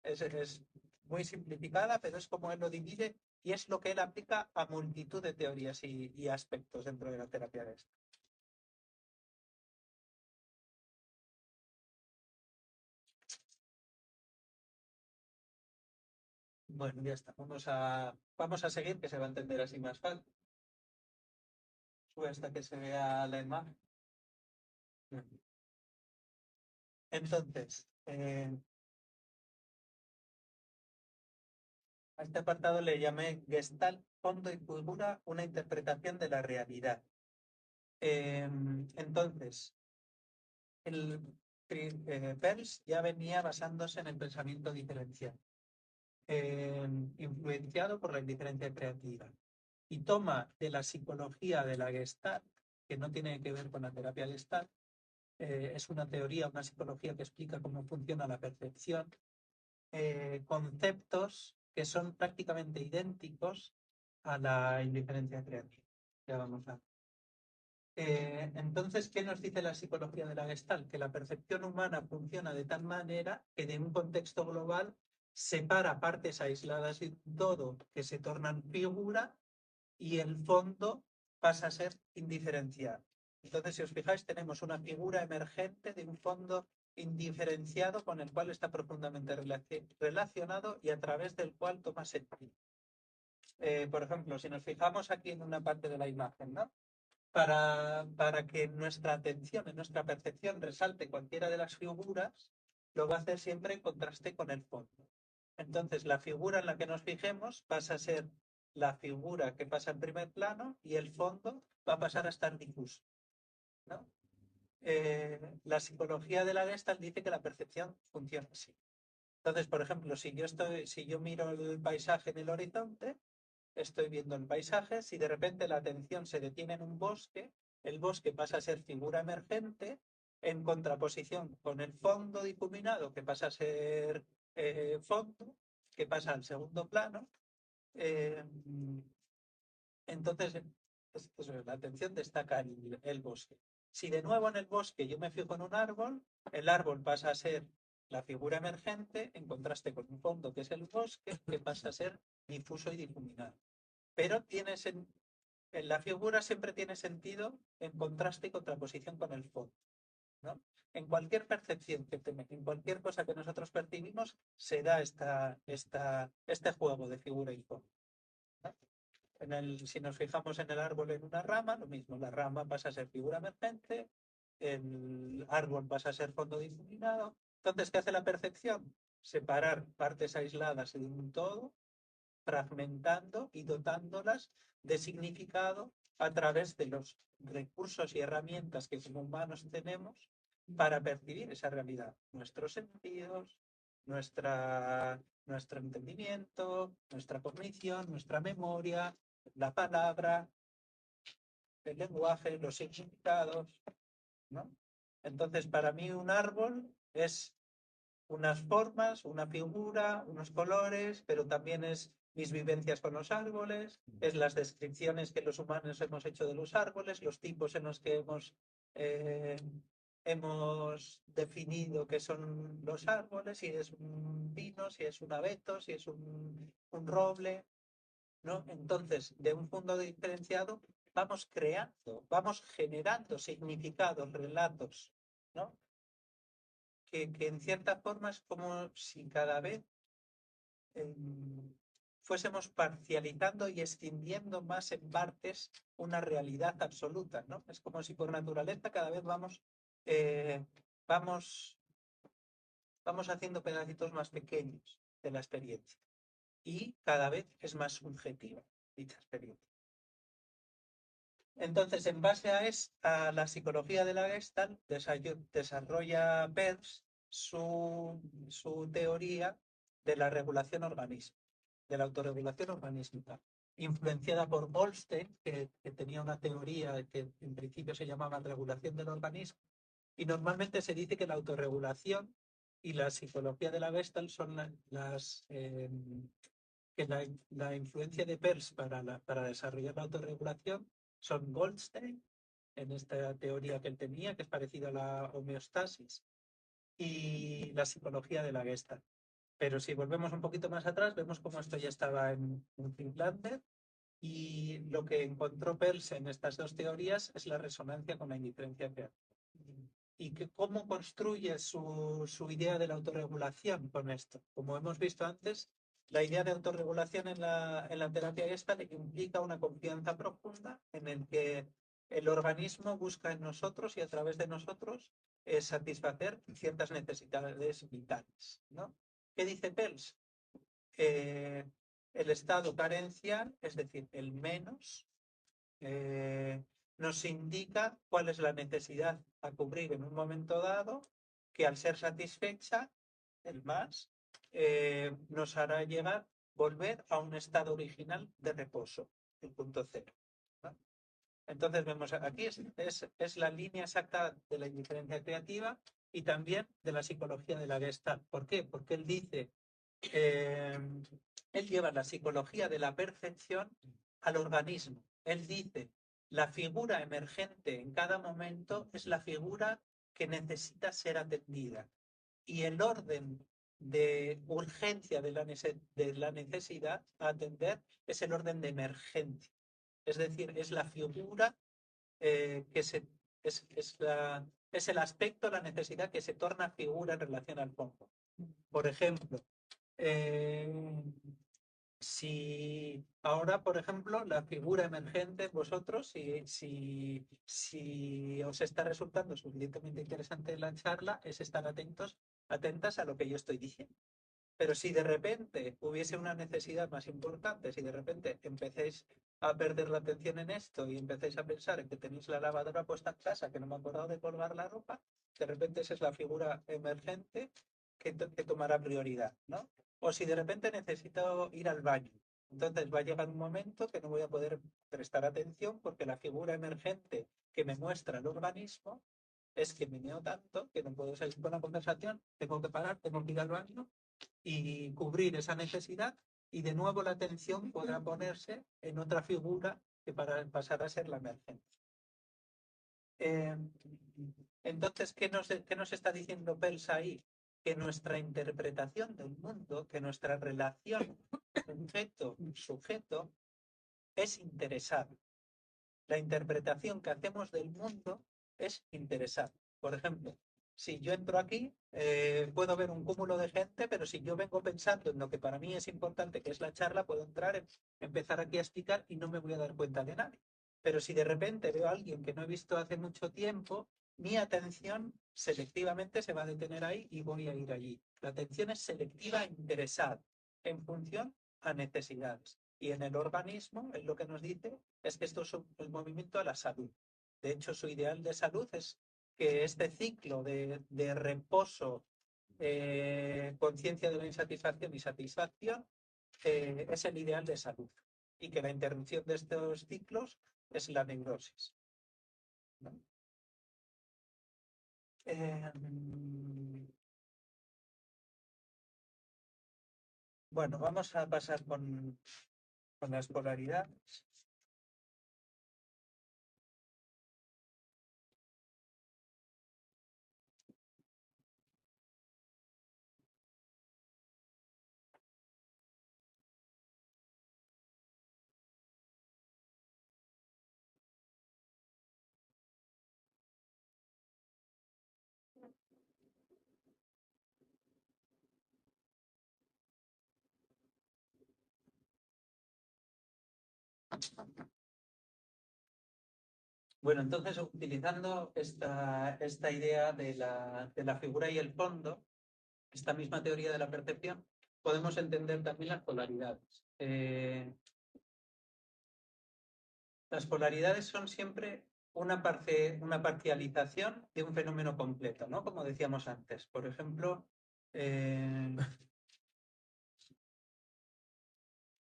Es muy simplificada, pero es como él lo divide y es lo que él aplica a multitud de teorías y aspectos dentro de la terapia de esto. Bueno, ya está. Vamos a seguir, que se va a entender así más fácil. Sube hasta que se vea la imagen. Entonces, a este apartado le llamé Gestalt, fondo y figura, una interpretación de la realidad. Entonces, Peirce ya venía basándose en el pensamiento diferencial, influenciado por la indiferencia creativa, y toma de la psicología de la Gestalt, que no tiene que ver con la terapia Gestalt, es una teoría, una psicología que explica cómo funciona la percepción, conceptos que son prácticamente idénticos a la indiferencia creativa. Ya vamos a... entonces, ¿qué nos dice la psicología de la Gestalt? Que la percepción humana funciona de tal manera que de un contexto global separa partes aisladas y todo que se tornan figura, y el fondo pasa a ser indiferenciado. Entonces, si os fijáis, tenemos una figura emergente de un fondo indiferenciado con el cual está profundamente relacionado y a través del cual toma sentido. Por ejemplo, si nos fijamos aquí en una parte de la imagen, ¿no? Para que nuestra atención, en nuestra percepción, resalte cualquiera de las figuras, lo va a hacer siempre en contraste con el fondo. Entonces, la figura en la que nos fijemos pasa a ser la figura que pasa en primer plano y el fondo va a pasar a estar difuso, ¿no? La psicología de la Gestalt dice que la percepción funciona así. Entonces, por ejemplo, si yo miro el paisaje en el horizonte, estoy viendo el paisaje. Si de repente la atención se detiene en un bosque, el bosque pasa a ser figura emergente, en contraposición con el fondo difuminado, que pasa a ser fondo, que pasa al segundo plano. Entonces, eso, la atención destaca el bosque. Si de nuevo en el bosque yo me fijo en un árbol, el árbol pasa a ser la figura emergente en contraste con un fondo que es el bosque, que pasa a ser difuso y difuminado. Pero en la figura siempre tiene sentido en contraste y contraposición con el fondo, ¿no? En cualquier percepción en cualquier cosa que nosotros percibimos, se da este juego de figura y fondo, ¿no? Si nos fijamos en el árbol en una rama, lo mismo, la rama pasa a ser figura emergente, el árbol pasa a ser fondo difuminado. Entonces, ¿qué hace la percepción? Separar partes aisladas de un todo, fragmentando y dotándolas de significado a través de los recursos y herramientas que como humanos tenemos para percibir esa realidad. Nuestros sentidos, nuestro entendimiento, nuestra cognición, nuestra memoria, la palabra, el lenguaje, los significados, ¿no? Entonces, para mí un árbol es unas formas, una figura, unos colores, pero también es mis vivencias con los árboles, es las descripciones que los humanos hemos hecho de los árboles, los tipos en los que hemos definido qué son los árboles, si es un pino, si es un abeto, si es un roble, ¿no? Entonces, de un fondo diferenciado, vamos creando, vamos generando significados, relatos, ¿no? Que en cierta forma es como si cada vez eh, fuésemos parcializando y escindiendo más en partes una realidad absoluta, ¿no? Es como si por naturaleza cada vez eh, vamos, vamos haciendo pedacitos más pequeños de la experiencia y cada vez es más subjetiva dicha experiencia. Entonces, en base a la psicología de la Gestalt, desarrolla Peirce su teoría de la regulación orgánica, de la autorregulación organística, influenciada por Goldstein, que tenía una teoría que en principio se llamaba regulación del organismo, y normalmente se dice que la autorregulación y la psicología de la Gestalt son que la influencia de Peirce para desarrollar la autorregulación son Goldstein, en esta teoría que él tenía, que es parecida a la homeostasis, y la psicología de la Gestalt. Pero si volvemos un poquito más atrás, vemos cómo esto ya estaba en Finlandia, y lo que encontró Peirce en estas dos teorías es la resonancia con la indiferencia creativa. Y cómo construye su idea de la autorregulación con esto. Como hemos visto antes, la idea de autorregulación en la terapia Gestalt implica una confianza profunda en el que el organismo busca en nosotros y a través de nosotros satisfacer ciertas necesidades vitales, ¿no? ¿Qué dice Peirce? El estado carencial, es decir, el menos, nos indica cuál es la necesidad a cubrir en un momento dado, que al ser satisfecha, el más, nos hará volver a un estado original de reposo, el punto cero, ¿no? Entonces vemos aquí, es la línea exacta de la indiferencia creativa y también de la psicología de la Gestalt. ¿Por qué? Porque él dice, él lleva la psicología de la percepción al organismo. Él dice, la figura emergente en cada momento es la figura que necesita ser atendida. Y el orden de urgencia de la necesidad a atender es el orden de emergencia. Es decir, es la figura que es el aspecto, la necesidad que se torna figura en relación al fondo. Por ejemplo, si ahora, por ejemplo, la figura emergente, vosotros, si os está resultando suficientemente interesante la charla, es estar atentas a lo que yo estoy diciendo. Pero si de repente hubiese una necesidad más importante, si de repente empecéis a perder la atención en esto y empecéis a pensar en que tenéis la lavadora puesta en casa, que no me he acordado de colgar la ropa, de repente esa es la figura emergente que tomará prioridad, ¿no? O si de repente necesito ir al baño, entonces va a llegar un momento que no voy a poder prestar atención porque la figura emergente que me muestra el organismo es que me meo tanto que no puedo seguir con la conversación, tengo que parar, tengo que ir al baño y cubrir esa necesidad, y de nuevo la atención podrá ponerse en otra figura que pasará a ser la emergencia. Entonces, ¿qué nos está diciendo Pels ahí? Que nuestra interpretación del mundo, que nuestra relación sujeto es interesada. La interpretación que hacemos del mundo es interesada. Por ejemplo, si yo entro aquí, puedo ver un cúmulo de gente, pero si yo vengo pensando en lo que para mí es importante, que es la charla, puedo entrar, empezar aquí a explicar y no me voy a dar cuenta de nadie. Pero si de repente veo a alguien que no he visto hace mucho tiempo, mi atención selectivamente se va a detener ahí y voy a ir allí. La atención es selectiva e interesada en función a necesidades. Y en el organismo, es lo que nos dice, es que esto es el movimiento a la salud. De hecho, su ideal de salud es que este ciclo de reposo, conciencia de la insatisfacción y satisfacción, es el ideal de salud. Y que la interrupción de estos ciclos es la neurosis, ¿no? Bueno, vamos a pasar con las polaridades. Bueno, entonces, utilizando esta idea de la figura y el fondo, esta misma teoría de la percepción, podemos entender también las polaridades. Las polaridades son siempre una parcialización de un fenómeno completo, ¿no? Como decíamos antes. Por ejemplo,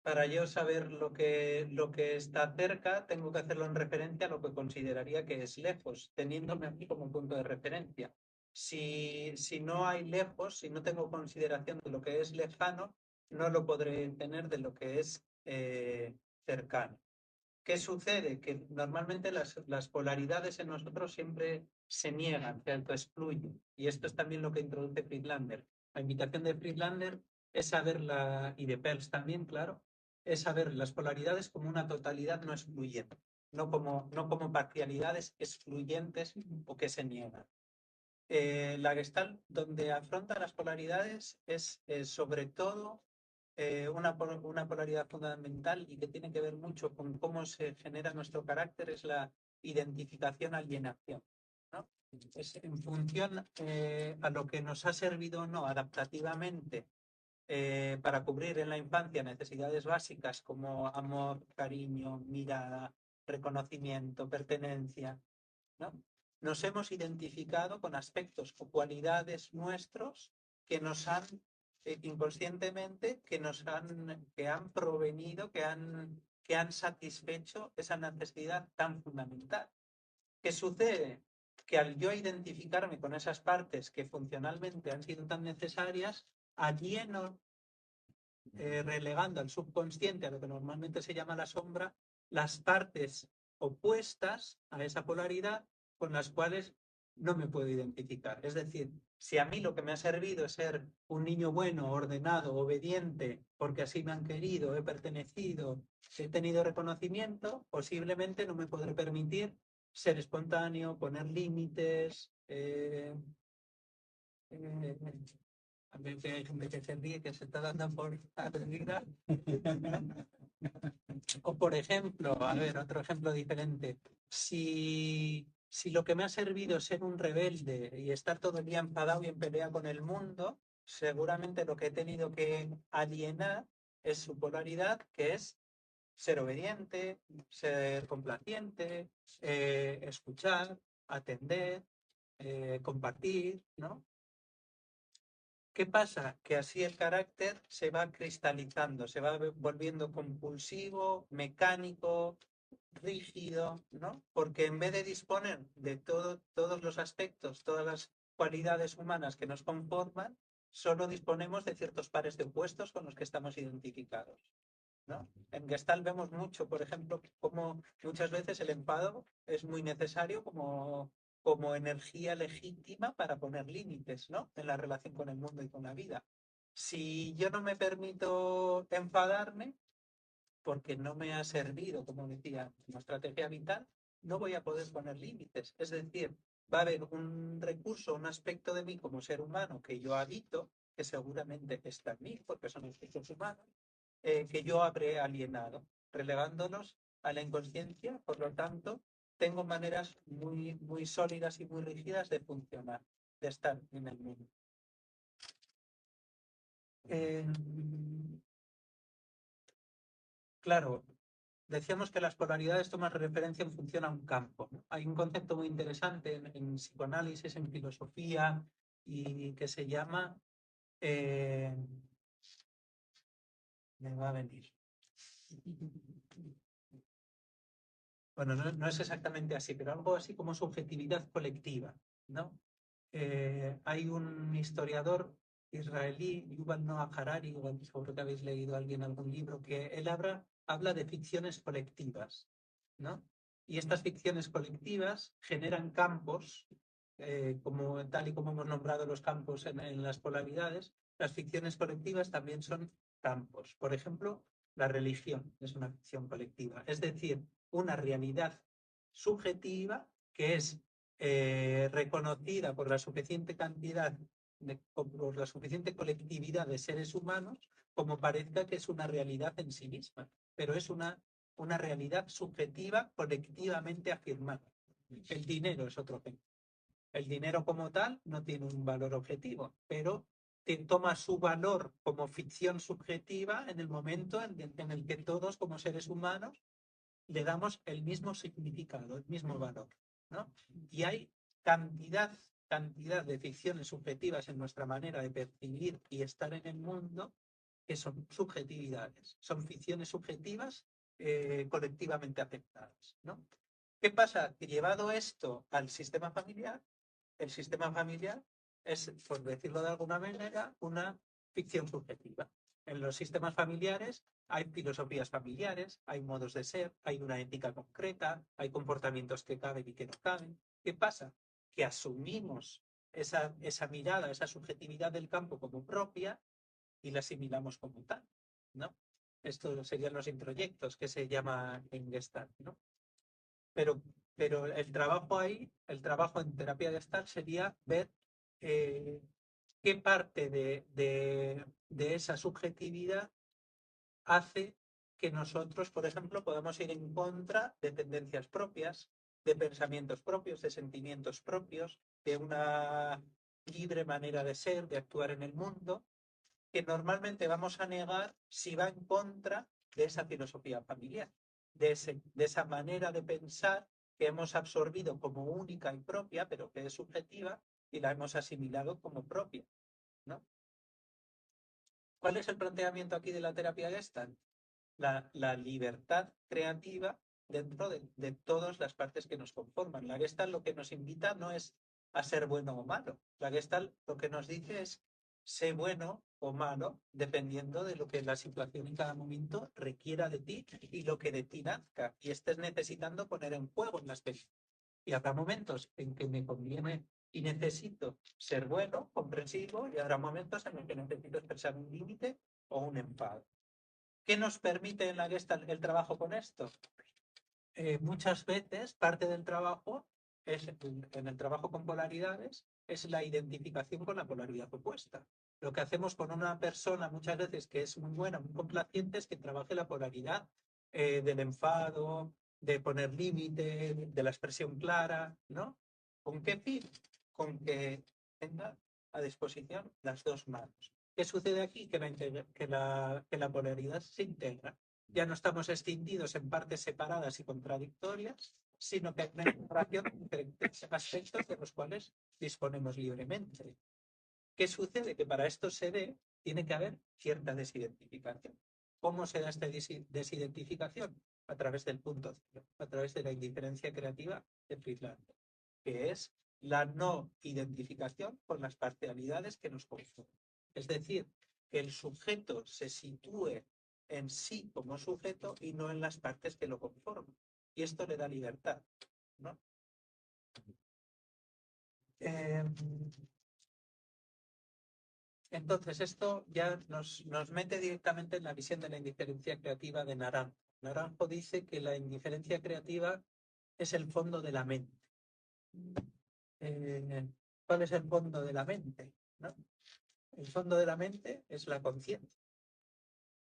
para yo saber lo que está cerca, tengo que hacerlo en referencia a lo que consideraría que es lejos, teniéndome aquí como punto de referencia. Si no hay lejos, si no tengo consideración de lo que es lejano, no lo podré tener de lo que es cercano. ¿Qué sucede? Que normalmente las polaridades en nosotros siempre se niegan, se autoexcluyen. Y esto es también lo que introduce Friedlander. La invitación de Friedlander es saber, y de Peirce también, claro, es saber las polaridades como una totalidad no excluyente, no como parcialidades excluyentes o que se niegan. La Gestalt, donde afronta las polaridades, es sobre todo una polaridad fundamental y que tiene que ver mucho con cómo se genera nuestro carácter, es la identificación-alienación, ¿no? Es en función a lo que nos ha servido o no adaptativamente para cubrir en la infancia necesidades básicas como amor, cariño, mirada, reconocimiento, pertenencia, ¿no? Nos hemos identificado con aspectos o cualidades nuestros que nos han inconscientemente, que han provenido, que han satisfecho esa necesidad tan fundamental. ¿Qué sucede? Que al yo identificarme con esas partes que funcionalmente han sido tan necesarias, alieno, relegando al subconsciente, a lo que normalmente se llama la sombra, las partes opuestas a esa polaridad con las cuales no me puedo identificar. Es decir, si a mí lo que me ha servido es ser un niño bueno, ordenado, obediente, porque así me han querido, he pertenecido, he tenido reconocimiento, posiblemente no me podré permitir ser espontáneo, poner límites, a veces hay gente que se ríe, que se está dando por atendida. O por ejemplo, a ver, otro ejemplo diferente. Si lo que me ha servido es ser un rebelde y estar todo el día enfadado y en pelea con el mundo, seguramente lo que he tenido que alienar es su polaridad, que es ser obediente, ser complaciente, escuchar, atender, compartir, ¿no? ¿Qué pasa? Que así el carácter se va cristalizando, se va volviendo compulsivo, mecánico, rígido, ¿no? Porque en vez de disponer de todos los aspectos, todas las cualidades humanas que nos conforman, solo disponemos de ciertos pares de opuestos con los que estamos identificados, ¿no? En Gestalt vemos mucho, por ejemplo, cómo muchas veces el enfado es muy necesario como energía legítima para poner límites, ¿no? En la relación con el mundo y con la vida. Si yo no me permito enfadarme, porque no me ha servido, como decía, como estrategia vital, no voy a poder poner límites. Es decir, va a haber un recurso, un aspecto de mí como ser humano que yo habito, que seguramente está en mí, porque son los recursos humanos, que yo habré alienado, relegándolos a la inconsciencia. Por lo tanto, tengo maneras muy, muy sólidas y muy rígidas de funcionar, de estar en el mundo. Eh, claro, decíamos que las polaridades toman referencia en función a un campo, ¿no? Hay un concepto muy interesante en psicoanálisis, en filosofía, y que se llama, me va a venir. Bueno, no es exactamente así, pero algo así como subjetividad colectiva, ¿no? Hay un historiador israelí, Yuval Noah Harari, seguro que habéis leído alguien algún libro, que él habla de ficciones colectivas, ¿no? Y estas ficciones colectivas generan campos, tal y como hemos nombrado los campos en las polaridades, las ficciones colectivas también son campos. Por ejemplo, la religión es una ficción colectiva, es decir, una realidad subjetiva que es reconocida por la suficiente cantidad, por la suficiente colectividad de seres humanos, como parezca que es una realidad en sí misma, pero es una realidad subjetiva colectivamente afirmada. El dinero es otro ejemplo. El dinero como tal no tiene un valor objetivo, pero toma su valor como ficción subjetiva en el momento en el que todos como seres humanos le damos el mismo significado, el mismo valor, ¿no? Y hay cantidad de ficciones subjetivas en nuestra manera de percibir y estar en el mundo que son subjetividades, son ficciones subjetivas colectivamente aceptadas, ¿no? ¿Qué pasa? Que llevado esto al sistema familiar, el sistema familiar es, por decirlo de alguna manera, una ficción subjetiva. En los sistemas familiares hay filosofías familiares, hay modos de ser, hay una ética concreta, hay comportamientos que caben y que no caben. ¿Qué pasa? Que asumimos esa mirada, esa subjetividad del campo como propia y la asimilamos como tal, ¿no? Estos serían los introyectos que se llama en Gestalt, ¿no? Pero, pero el trabajo ahí, el trabajo en terapia Gestalt sería ver eh, qué parte de esa subjetividad hace que nosotros, por ejemplo, podamos ir en contra de tendencias propias, de pensamientos propios, de sentimientos propios, de una libre manera de ser, de actuar en el mundo, que normalmente vamos a negar si va en contra de esa filosofía familiar, de esa manera de pensar que hemos absorbido como única y propia, pero que es subjetiva, y la hemos asimilado como propia, ¿no? ¿Cuál es el planteamiento aquí de la terapia Gestalt? La libertad creativa dentro de todas las partes que nos conforman. La Gestalt lo que nos invita no es a ser bueno o malo. La Gestalt lo que nos dice es sé bueno o malo dependiendo de lo que la situación en cada momento requiera de ti y lo que de ti nazca y estés necesitando poner en juego en la experiencia. Y habrá momentos en que me conviene y necesito ser bueno, comprensivo, y habrá momentos en los que necesito expresar un límite o un enfado. ¿Qué nos permite en la Gestalt el trabajo con esto? Muchas veces parte del trabajo es, en el trabajo con polaridades es la identificación con la polaridad opuesta. Lo que hacemos con una persona muchas veces que es muy buena, muy complaciente, es que trabaje la polaridad del enfado, de poner límite, de la expresión clara, ¿no? ¿Con qué fin? Con que tenga a disposición las dos manos. ¿Qué sucede aquí? Que la polaridad se integra. Ya no estamos extendidos en partes separadas y contradictorias, sino que hay una integración de diferentes aspectos de los cuales disponemos libremente. ¿Qué sucede? Que para esto se dé, tiene que haber cierta desidentificación. ¿Cómo se da esta desidentificación? a través del punto cero, a través de la indiferencia creativa de Friedland, que es la no identificación con las parcialidades que nos conforman. Es decir, que el sujeto se sitúe en sí como sujeto y no en las partes que lo conforman. Y esto le da libertad, ¿no? Entonces, esto ya nos mete directamente en la visión de la indiferencia creativa de Naranjo. Naranjo dice que la indiferencia creativa es el fondo de la mente. ¿Cuál es el fondo de la mente? ¿No? El fondo de la mente es la conciencia.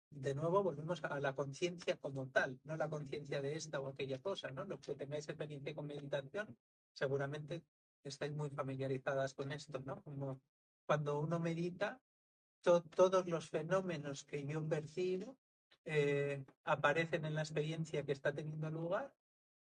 De nuevo, volvemos a la conciencia como tal, no la conciencia de esta o aquella cosa, ¿no? Los que tengáis experiencia con meditación, seguramente estáis muy familiarizadas con esto, ¿no? Como cuando uno medita, todos los fenómenos que yo percibo aparecen en la experiencia que está teniendo lugar,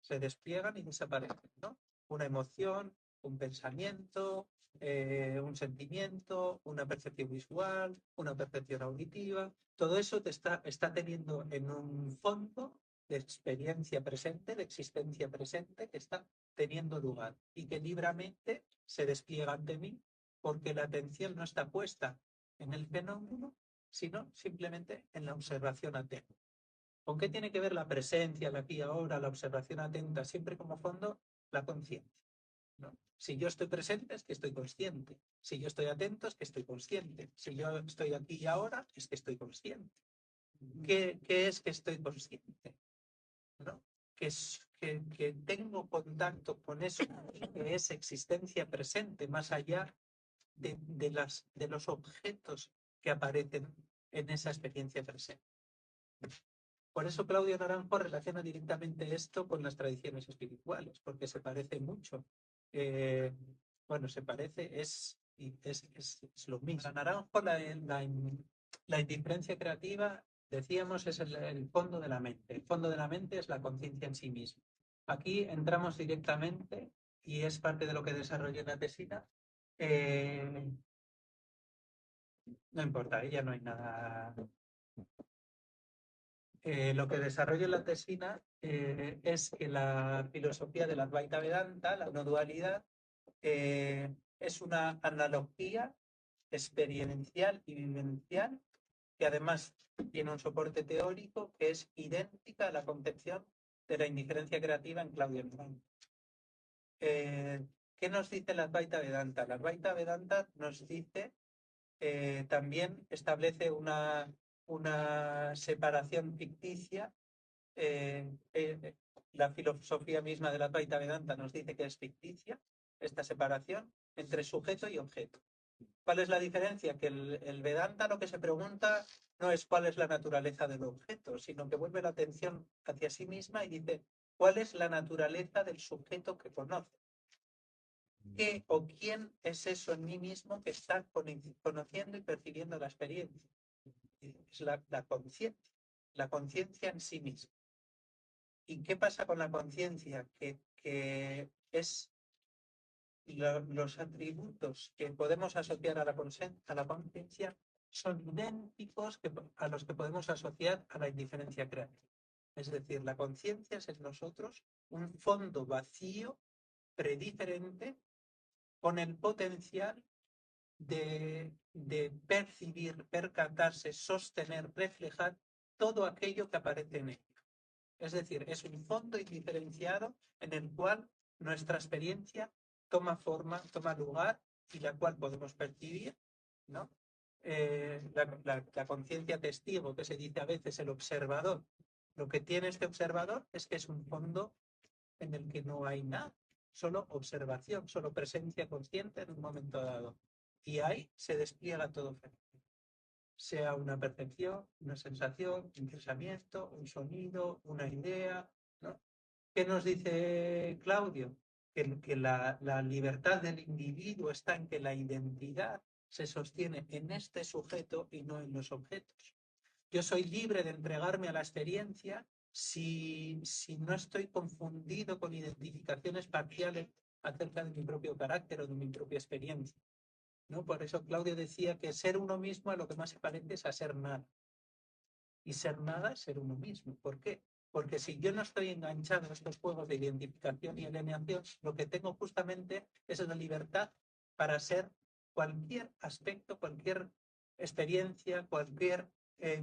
se despliegan y desaparecen, ¿no? Una emoción, un pensamiento, un sentimiento, una percepción visual, una percepción auditiva, todo eso te está teniendo en un fondo de experiencia presente, de existencia presente que está teniendo lugar y que libremente se despliega ante mí porque la atención no está puesta en el fenómeno, sino simplemente en la observación atenta. ¿Con qué tiene que ver la presencia, el aquí y ahora, la observación atenta? Siempre como fondo, la conciencia, ¿no? Si yo estoy presente, es que estoy consciente. Si yo estoy atento, es que estoy consciente. Si yo estoy aquí y ahora, es que estoy consciente. ¿Qué es que estoy consciente? ¿No? Que tengo contacto con eso que es existencia presente, más allá de los objetos que aparecen en esa experiencia presente. Por eso Claudio Naranjo relaciona directamente esto con las tradiciones espirituales, porque se parece mucho. Bueno, se parece, es lo mismo. Para Naranjo, la indiferencia creativa, decíamos, es el fondo de la mente. El fondo de la mente es la conciencia en sí misma. Aquí entramos directamente, y es parte de lo que desarrollé en la tesina. No importa, ya no hay nada. Lo que desarrollo en la tesina es que la filosofía de la Advaita Vedanta, la no dualidad, es una analogía experiencial y vivencial que además tiene un soporte teórico que es idéntica a la concepción de la indiferencia creativa en Claudio Naranjo. ¿Qué nos dice la Advaita Vedanta? La Advaita Vedanta nos dice, también establece una separación ficticia. La filosofía misma de la Advaita Vedanta nos dice que es ficticia esta separación entre sujeto y objeto. ¿Cuál es la diferencia? Que el Vedanta lo que se pregunta no es cuál es la naturaleza del objeto, sino que vuelve la atención hacia sí misma y dice cuál es la naturaleza del sujeto que conoce. ¿Qué o quién es eso en mí mismo que está conociendo y percibiendo la experiencia? Es la conciencia en sí misma. ¿Y qué pasa con la conciencia? Que es los atributos que podemos asociar a la conciencia son idénticos a los que podemos asociar a la indiferencia creativa. Es decir, la conciencia es en nosotros un fondo vacío, prediferente, con el potencial de percibir, percatarse, sostener, reflejar todo aquello que aparece en él. Es decir, es un fondo indiferenciado en el cual nuestra experiencia toma forma, toma lugar y la cual podemos percibir, ¿no? La conciencia testigo, que se dice a veces el observador. Lo que tiene este observador es que es un fondo en el que no hay nada, solo observación, solo presencia consciente en un momento dado. Y ahí se despliega todo fenómeno. Sea una percepción, una sensación, un pensamiento, un sonido, una idea, ¿no? ¿Qué nos dice Claudio? Que la libertad del individuo está en que la identidad se sostiene en este sujeto y no en los objetos. Yo soy libre de entregarme a la experiencia si no estoy confundido con identificaciones parciales acerca de mi propio carácter o de mi propia experiencia, ¿no? Por eso Claudio decía que ser uno mismo a lo que más se parece es a ser nada. Y ser nada es ser uno mismo. ¿Por qué? Porque si yo no estoy enganchado a estos juegos de identificación y alineación, lo que tengo justamente es la libertad para ser cualquier aspecto, cualquier experiencia, cualquier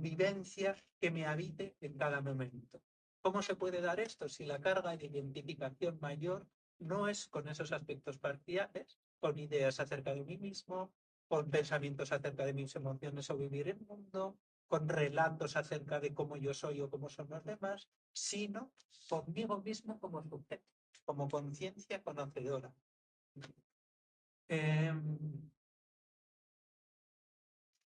vivencia que me habite en cada momento. ¿Cómo se puede dar esto si la carga de identificación mayor no es con esos aspectos parciales, con ideas acerca de mí mismo, con pensamientos acerca de mis emociones o vivir el mundo, con relatos acerca de cómo yo soy o cómo son los demás, sino conmigo mismo como sujeto, como conciencia conocedora?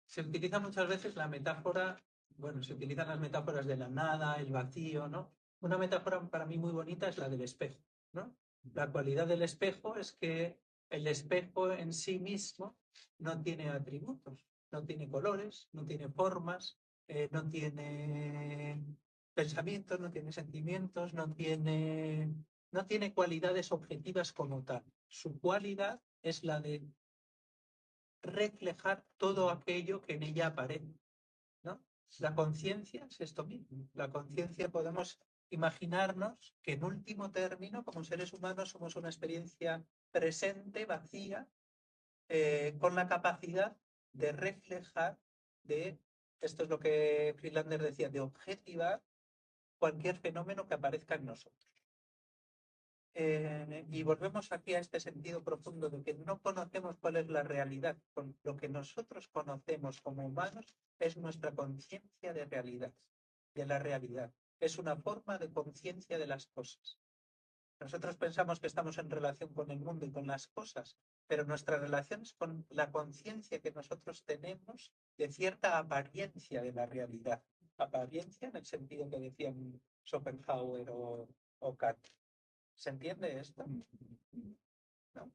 Se utiliza muchas veces la metáfora, bueno, se utilizan las metáforas de la nada, el vacío, ¿no? Una metáfora para mí muy bonita es la del espejo, ¿no? La cualidad del espejo es que el espejo en sí mismo no tiene atributos, no tiene colores, no tiene formas, no tiene pensamientos, no tiene sentimientos, no tiene cualidades objetivas como tal. Su cualidad es la de reflejar todo aquello que en ella aparece, ¿no? La conciencia es esto mismo. La conciencia podemos imaginarnos que en último término, como seres humanos, somos una experiencia presente, vacía, con la capacidad de reflejar, esto es lo que Friedlander decía, de objetivar cualquier fenómeno que aparezca en nosotros. Y volvemos aquí a este sentido profundo de que no conocemos cuál es la realidad. Con lo que nosotros conocemos como humanos es nuestra conciencia de realidad, de la realidad. Es una forma de conciencia de las cosas. Nosotros pensamos que estamos en relación con el mundo y con las cosas, pero nuestra relación es con la conciencia que nosotros tenemos de cierta apariencia de la realidad. Apariencia en el sentido que decían Schopenhauer o Kant. ¿Se entiende esto? ¿No?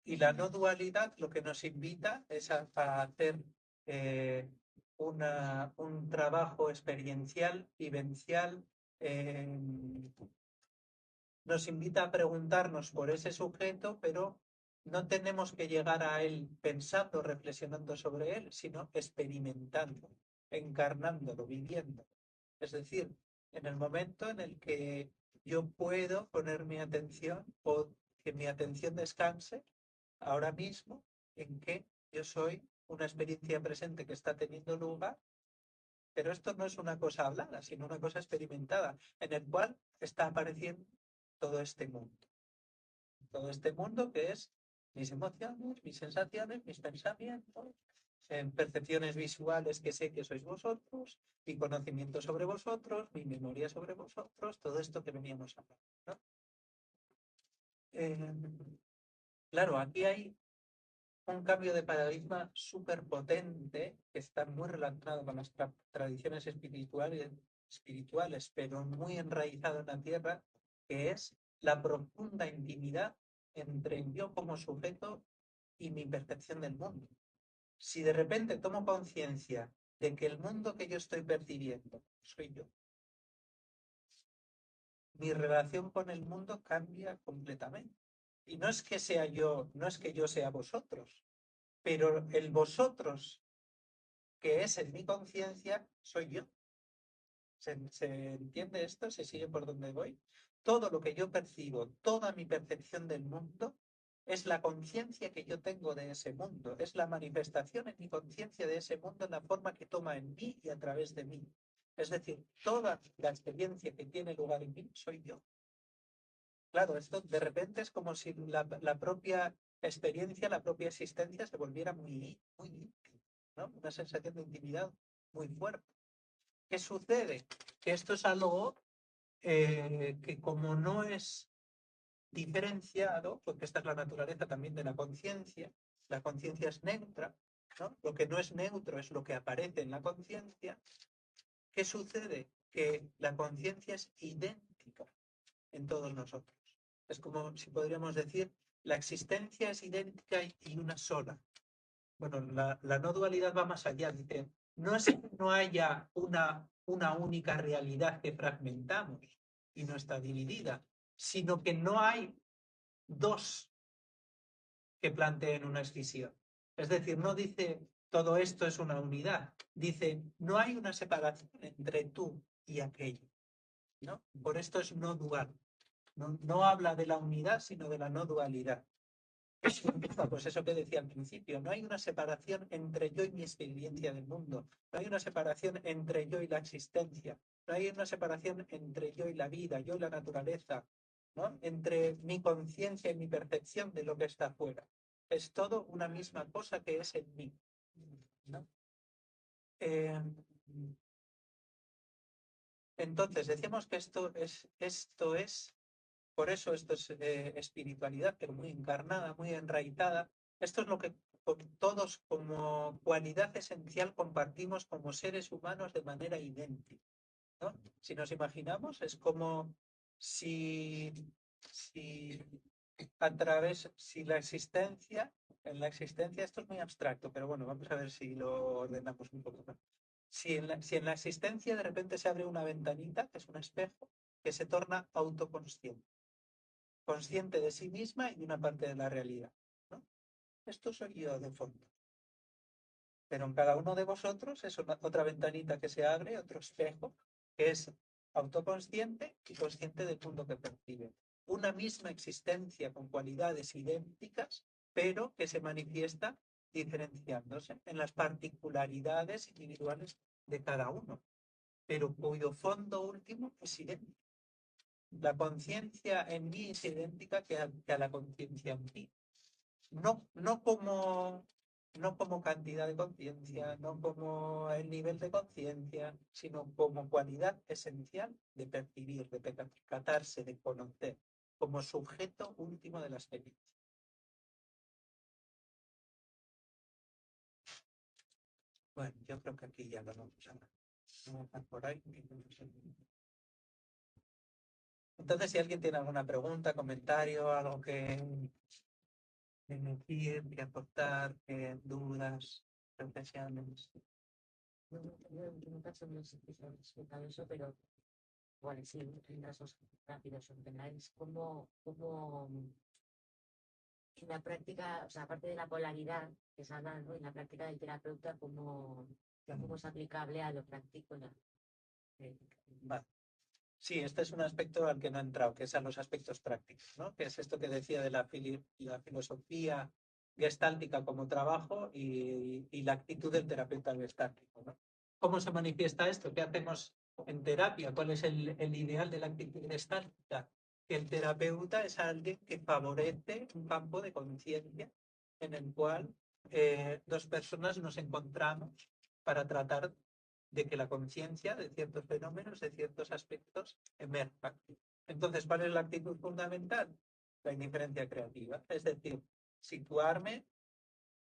Y la no dualidad lo que nos invita es a hacer eh, un trabajo experiencial, vivencial. Nos invita a preguntarnos por ese sujeto, pero no tenemos que llegar a él pensando, reflexionando sobre él, sino experimentando, encarnándolo, viviendo. Es decir, en el momento en el que yo puedo poner mi atención o que mi atención descanse ahora mismo en que yo soy una experiencia presente que está teniendo lugar, pero esto no es una cosa hablada, sino una cosa experimentada, en el cual está apareciendo todo este mundo. Todo este mundo que es mis emociones, mis sensaciones, mis pensamientos, percepciones visuales que sé que sois vosotros, mi conocimiento sobre vosotros, mi memoria sobre vosotros, todo esto que veníamos a hablar, ¿no? Claro, aquí hay un cambio de paradigma súper potente que está muy relacionado con las tradiciones espirituales, pero muy enraizado en la tierra, que es la profunda intimidad entre yo como sujeto y mi percepción del mundo. Si de repente tomo conciencia de que el mundo que yo estoy percibiendo soy yo, mi relación con el mundo cambia completamente. Y no es que sea yo, no es que yo sea vosotros, pero el vosotros que es en mi conciencia soy yo. ¿Se entiende esto? ¿Se sigue por donde voy? Todo lo que yo percibo, toda mi percepción del mundo, es la conciencia que yo tengo de ese mundo, es la manifestación en mi conciencia de ese mundo en la forma que toma en mí y a través de mí. Es decir, toda la experiencia que tiene lugar en mí soy yo. Claro, esto de repente es como si la propia experiencia, la propia existencia se volviera muy, muy íntima, ¿no? Una sensación de intimidad muy fuerte. ¿Qué sucede? Que esto es algo que como no es diferenciado, porque esta es la naturaleza también de la conciencia es neutra, ¿no? Lo que no es neutro es lo que aparece en la conciencia. ¿Qué sucede? Que la conciencia es idéntica en todos nosotros. Es como si podríamos decir, la existencia es idéntica y una sola. Bueno, la no dualidad va más allá, dice, no es que no haya una única realidad que fragmentamos y no está dividida, sino que no hay dos que planteen una escisión. Es decir, no dice todo esto es una unidad, dice no hay una separación entre tú y aquello, ¿no? Por esto es no dual. No habla de la unidad, sino de la no dualidad. Pues eso que decía al principio, no hay una separación entre yo y mi experiencia del mundo, no hay una separación entre yo y la existencia, no hay una separación entre yo y la vida, yo y la naturaleza, ¿no? Entre mi conciencia y mi percepción de lo que está afuera. Es todo una misma cosa que es en mí, ¿no? Entonces, decíamos que esto es, por eso esto es espiritualidad, pero muy encarnada, muy enraizada. Esto es lo que todos como cualidad esencial compartimos como seres humanos de manera idéntica, ¿no? Si nos imaginamos, es como si, si si la existencia, en la existencia, esto es muy abstracto, pero bueno, vamos a ver si lo ordenamos un poco más. Si en la existencia de repente se abre una ventanita, que es un espejo, que se torna autoconsciente, consciente de sí misma y de una parte de la realidad, ¿no? Esto soy yo de fondo. Pero en cada uno de vosotros es otra ventanita que se abre, otro espejo, que es autoconsciente y consciente del mundo que percibe. Una misma existencia con cualidades idénticas, pero que se manifiesta diferenciándose en las particularidades individuales de cada uno, pero cuyo fondo último es idéntico. La conciencia en mí es idéntica que a la conciencia en mí. No como cantidad de conciencia, no como el nivel de conciencia, sino como cualidad esencial de percibir, de percatarse, de conocer, como sujeto último de la experiencia. Bueno, yo creo que aquí ya lo vamos a dejar por ahí. Entonces, si alguien tiene alguna pregunta, comentario, algo que decir, que aportar, dudas, reflexiones. En caso no sé si has explicado eso, pero bueno, sí, en casos rápidos o generales, cómo en la práctica, o sea, aparte de la polaridad que se habla, ¿no? En la práctica del terapeuta, cómo es aplicable a lo práctico. Vale. Sí, este es un aspecto al que no he entrado, que es a los aspectos prácticos, ¿no? Que es esto que decía de la filosofía gestáltica como trabajo y la actitud del terapeuta gestáltico, ¿no? ¿Cómo se manifiesta esto? ¿Qué hacemos en terapia? ¿Cuál es el ideal de la actitud gestáltica? Que el terapeuta es alguien que favorece un campo de conciencia en el cual dos personas nos encontramos para tratar de que la conciencia de ciertos fenómenos, de ciertos aspectos, emerja. Entonces, ¿cuál es la actitud fundamental? La indiferencia creativa, es decir, situarme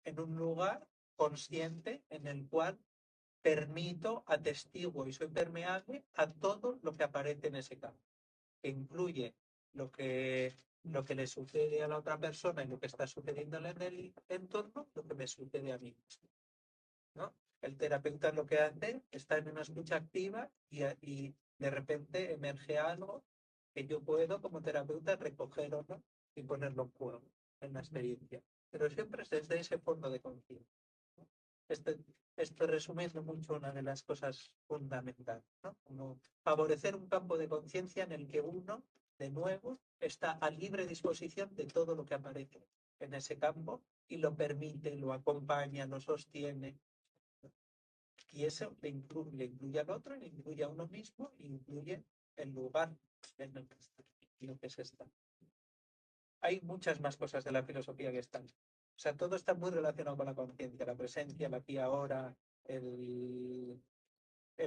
en un lugar consciente en el cual permito, atestiguo y soy permeable a todo lo que aparece en ese campo, que incluye lo que le sucede a la otra persona y lo que está sucediéndole en el entorno, lo que me sucede a mí, ¿no? El terapeuta lo que hace está en una escucha activa y de repente emerge algo que yo puedo como terapeuta recoger o no y ponerlo en juego en la experiencia. Pero siempre es desde ese fondo de conciencia, ¿no? Esto resumiendo mucho una de las cosas fundamentales, ¿no? Como favorecer un campo de conciencia en el que uno, de nuevo, está a libre disposición de todo lo que aparece en ese campo y lo permite, lo acompaña, lo sostiene. Y eso le incluye al otro, le incluye a uno mismo, le incluye el lugar en el que está, en lo que se está. Hay muchas más cosas de la filosofía que están. O sea, todo está muy relacionado con la conciencia, la presencia, el aquí ahora, el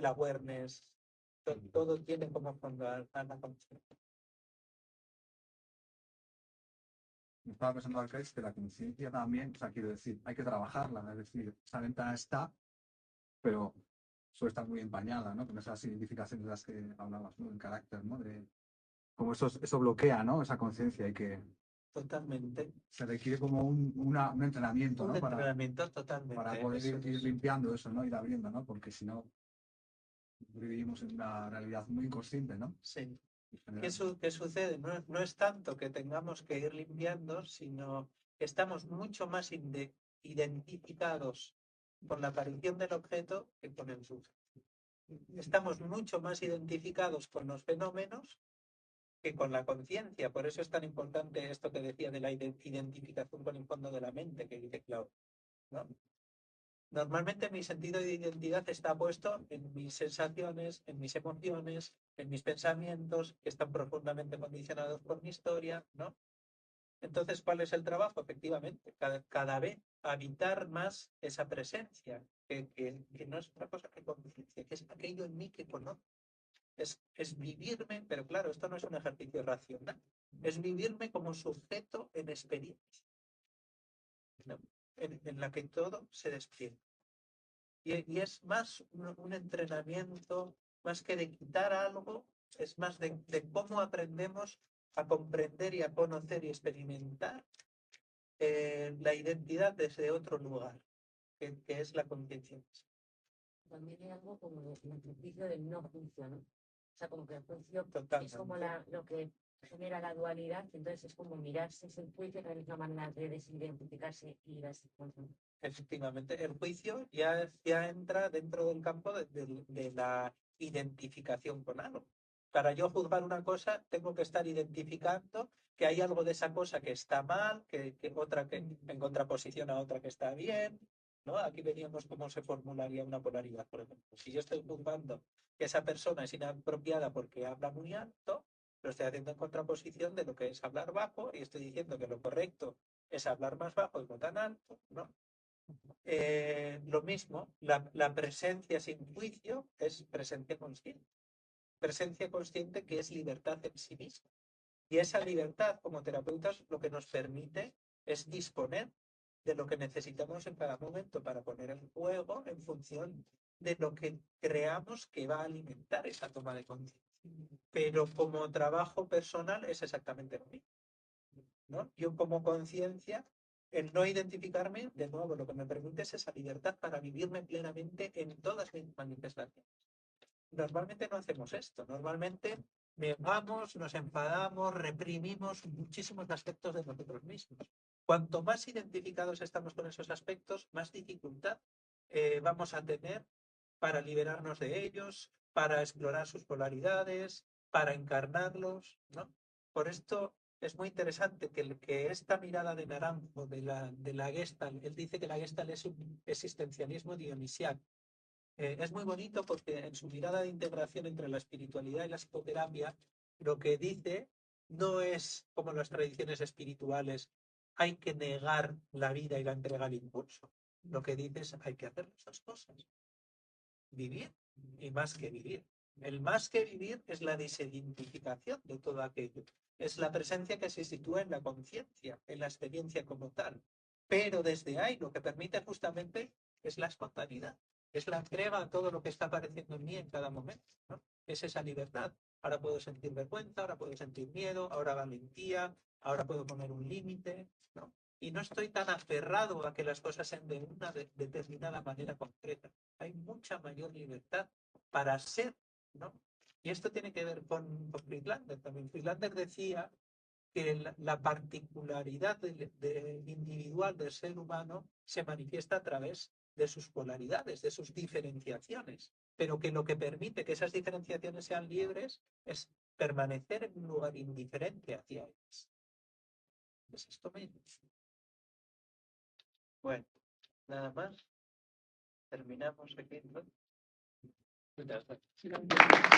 awareness. Todo tiene como fondo a la conciencia. Estaba pensando acá es que la conciencia también, o sea, quiero decir, hay que trabajarla, es decir, esa ventana está, pero suele estar muy empañada, ¿no? Con esas identificaciones de las que hablabas, ¿no? El carácter, ¿no? De como eso bloquea, ¿no? Esa conciencia y que Totalmente. se requiere como un entrenamiento, Un ¿no? entrenamiento totalmente. Para poder ir limpiando eso, ¿no? Ir abriendo, ¿no? Porque si no, vivimos en una realidad muy inconsciente, ¿no? Sí. ¿Qué sucede? No es tanto que tengamos que ir limpiando, sino que estamos mucho más identificados con la aparición del objeto que con el sujeto. estamos mucho más identificados con los fenómenos que con la conciencia. Por eso es tan importante esto que decía de la identificación con el fondo de la mente, que dice Claudio, ¿no? Normalmente mi sentido de identidad está puesto en mis sensaciones, en mis emociones, en mis pensamientos, que están profundamente condicionados por mi historia, ¿no? Entonces, ¿cuál es el trabajo? Efectivamente, cada vez habitar más esa presencia, que no es otra cosa que conciencia, que es aquello en mí que conozco. Es vivirme, pero claro, esto no es un ejercicio racional, es vivirme como sujeto en experiencia, ¿no? En la que todo se despliega. Y es más un entrenamiento, más que de quitar algo, es más de cómo aprendemos a comprender y a conocer y experimentar la identidad desde otro lugar, que es la conciencia. También hay algo como el principio del no juicio, ¿no? O sea, como que el juicio Totalmente. es como lo que genera la dualidad, entonces es como mirarse sin juicio, que es la manera de desidentificarse y ir a ese punto. Efectivamente, el juicio ya entra dentro del campo de la identificación con algo. Para yo juzgar una cosa, tengo que estar identificando que hay algo de esa cosa que está mal, que otra que en contraposición a otra que está bien, ¿no? Aquí veníamos cómo se formularía una polaridad, por ejemplo. Si yo estoy juzgando que esa persona es inapropiada porque habla muy alto, lo estoy haciendo en contraposición de lo que es hablar bajo y estoy diciendo que lo correcto es hablar más bajo y no tan alto, ¿no? Lo mismo, la presencia sin juicio es presencia consciente. Presencia consciente que es libertad en sí misma. Y esa libertad como terapeutas lo que nos permite es disponer de lo que necesitamos en cada momento para poner en juego en función de lo que creamos que va a alimentar esa toma de conciencia. Pero como trabajo personal es exactamente lo mismo, ¿no? Yo como conciencia, el no identificarme, de nuevo, lo que me permite es esa libertad para vivirme plenamente en todas mis manifestaciones. Normalmente no hacemos esto, normalmente negamos, nos enfadamos, reprimimos muchísimos aspectos de nosotros mismos. Cuanto más identificados estamos con esos aspectos, más dificultad vamos a tener para liberarnos de ellos, para explorar sus polaridades, para encarnarlos, ¿no? Por esto es muy interesante que esta mirada de Naranjo de la Gestalt, él dice que la Gestalt es un existencialismo dionisiaco. Es muy bonito porque en su mirada de integración entre la espiritualidad y la psicoterapia, lo que dice no es como las tradiciones espirituales, hay que negar la vida y la entrega al impulso. Lo que dice es hay que hacer las dos cosas. Vivir y más que vivir. El más que vivir es la desidentificación de todo aquello. Es la presencia que se sitúa en la conciencia, en la experiencia como tal. Pero desde ahí lo que permite justamente es la espontaneidad. Es la entrega a todo lo que está apareciendo en mí en cada momento, ¿no? Es esa libertad. Ahora puedo sentir vergüenza, ahora puedo sentir miedo, ahora valentía, ahora puedo poner un límite, ¿no? Y no estoy tan aferrado a que las cosas sean de una determinada manera concreta. Hay mucha mayor libertad para ser, ¿no? Y esto tiene que ver con Friedlander también. Friedlander decía que la particularidad del individual, del ser humano, se manifiesta a través de sus polaridades, de sus diferenciaciones, pero que lo que permite que esas diferenciaciones sean libres es permanecer en un lugar indiferente hacia ellas. Es esto mismo. Bueno, nada más. Terminamos aquí, ¿no? Muchas gracias.